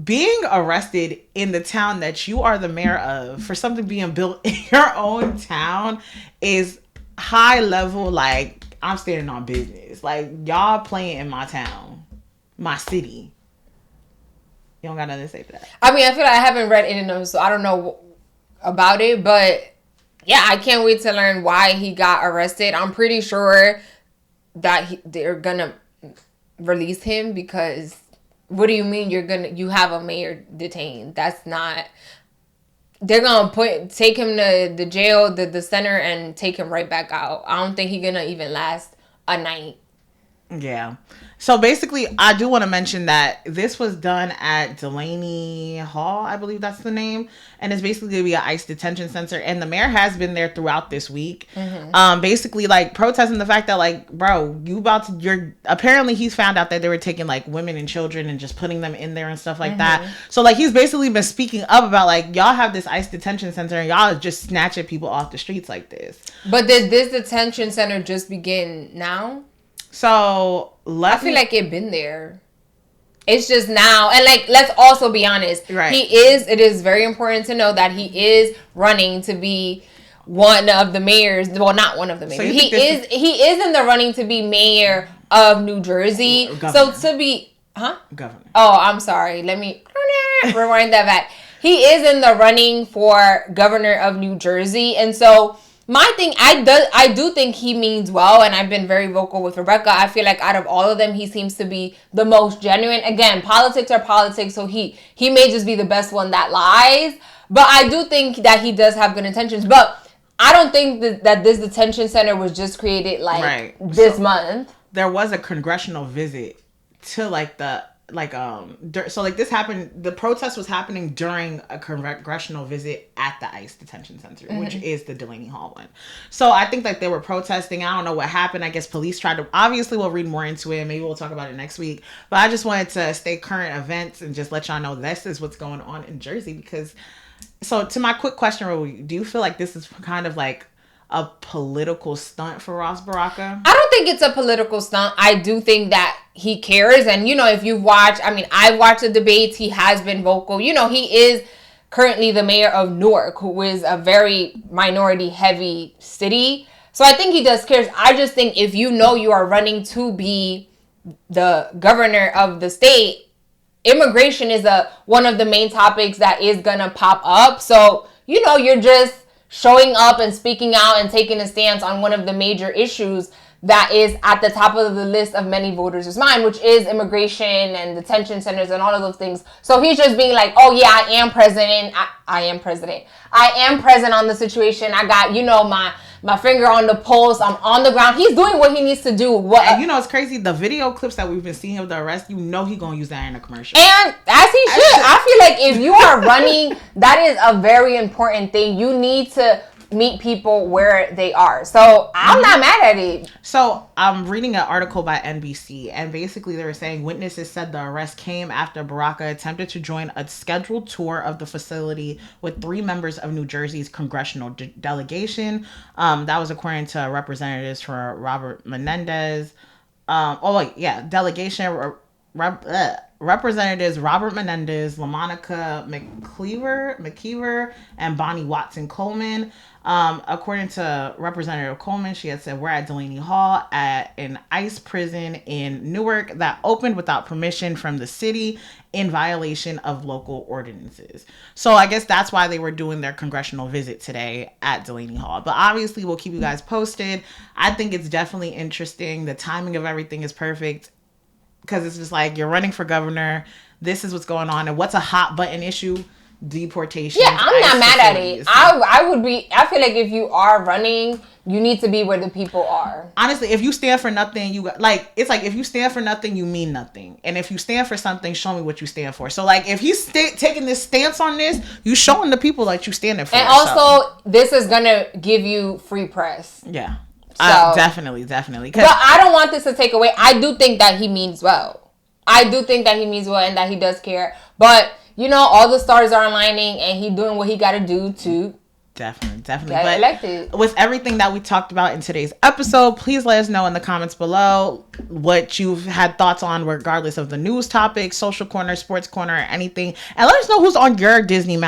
Being arrested in the town that you are the mayor of for something being built in your own town is high level, like, I'm standing on business. Like, y'all playing in my town, my city. You don't got nothing to say for that. I mean, I feel like I haven't read any of them, so I don't know about it, but... Yeah, I can't wait to learn why he got arrested. I'm pretty sure that they're gonna release him because what do you mean you have a mayor detained? That's not. They're gonna take him to the jail, the center, and take him right back out. I don't think he's gonna even last a night. Yeah. So basically, I do want to mention that this was done at Delaney Hall, I believe that's the name. And it's basically going to be an ICE detention center. And the mayor has been there throughout this week. Mm-hmm. Basically, like, protesting the fact that, like, bro, apparently he's found out that they were taking, like, women and children and just putting them in there and stuff like that. So, like, he's basically been speaking up about, like, y'all have this ICE detention center and y'all just snatching people off the streets like this. But did this detention center just begin now? So I feel like it been there. It's just now, and like, let's also be honest. Right. It is very important to know that he is running to be one of the mayors. Well, not one of the mayors. So he is in the running to be mayor of New Jersey. Governor. So to be, Governor. Oh, I'm sorry. Let me rewind that back. he is in the running for governor of New Jersey. And so my thing, I do think he means well, and I've been very vocal with Rebecca. I feel like out of all of them, he seems to be the most genuine. Again, politics are politics, so he may just be the best one that lies. But I do think that he does have good intentions. But I don't think that this detention center was just created this month. There was a congressional visit to this happened. The protest was happening during a congressional visit at the ICE detention center, which is the Delaney Hall one. So I think they were protesting. I don't know what happened. I guess police tried to. Obviously, we'll read more into it. Maybe we'll talk about it next week. But I just wanted to stay current events and just let y'all know this is what's going on in Jersey. Because, so to my quick question, do you feel like this is kind of like a political stunt for Ross Baraka? I don't think it's a political stunt. I do think that he cares. And, if you watch, I've watched the debates. He has been vocal. He is currently the mayor of Newark, who is a very minority heavy city. So I think he does care. I just think if you are running to be the governor of the state, immigration is one of the main topics that is going to pop up. So, you're just showing up and speaking out and taking a stance on one of the major issues that is at the top of the list of many voters' mind, which is immigration and detention centers and all of those things. So he's just being like, oh yeah, I am president. I am president. I am present on the situation. I got, my finger on the pulse. I'm on the ground. He's doing what he needs to do. And it's crazy. The video clips that we've been seeing of the arrest, he gonna use that in a commercial. And as he should. I feel like if you are running, that is a very important thing. You need to meet people where they are. So I'm not mad at it. So I'm reading an article by NBC, and basically they were saying witnesses said the arrest came after Baraka attempted to join a scheduled tour of the facility with 3 members of New Jersey's congressional delegation. That was according to representatives for Robert Menendez. Delegation. Representatives Robert Menendez, LaMonica McKeever, and Bonnie Watson Coleman. According to Representative Coleman, she had said, we're at Delaney Hall at an ICE prison in Newark that opened without permission from the city in violation of local ordinances. So I guess that's why they were doing their congressional visit today at Delaney Hall. But obviously we'll keep you guys posted. I think it's definitely interesting. The timing of everything is perfect. Because it's just like, you're running for governor. This is what's going on. And what's a hot button issue? Deportation. Yeah, I'm not mad at it. I feel like if you are running, you need to be where the people are. Honestly, if you stand for nothing, it's like if you stand for nothing, you mean nothing. And if you stand for something, show me what you stand for. So if he's taking this stance on this, you showing the people that you standing for. And also, this is going to give you free press. Yeah. So, definitely. But I don't want this to take away. I do think that he means well. And that he does care. But, all the stars are aligning and he doing what he got to do to Definitely. Get elected. With everything that we talked about in today's episode, please let us know in the comments below what you've had thoughts on, regardless of the news topics, social corner, sports corner, or anything. And let us know who's on your Disney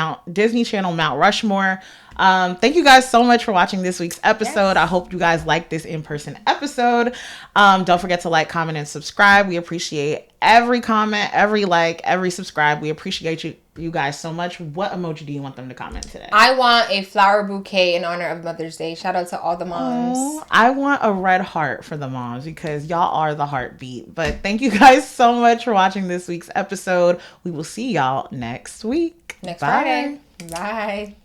Channel Mount Rushmore. Thank you guys so much for watching this week's episode. Yes. I hope you guys like this in-person episode. Don't forget to like, comment, and subscribe. We appreciate every comment, every like, every subscribe. We appreciate you guys so much. What emoji do you want them to comment today? I want a flower bouquet in honor of Mother's Day. Shout out to all the moms. Oh, I want a red heart for the moms because y'all are the heartbeat. But thank you guys so much for watching this week's episode. We will see y'all next week. Next Friday. Bye.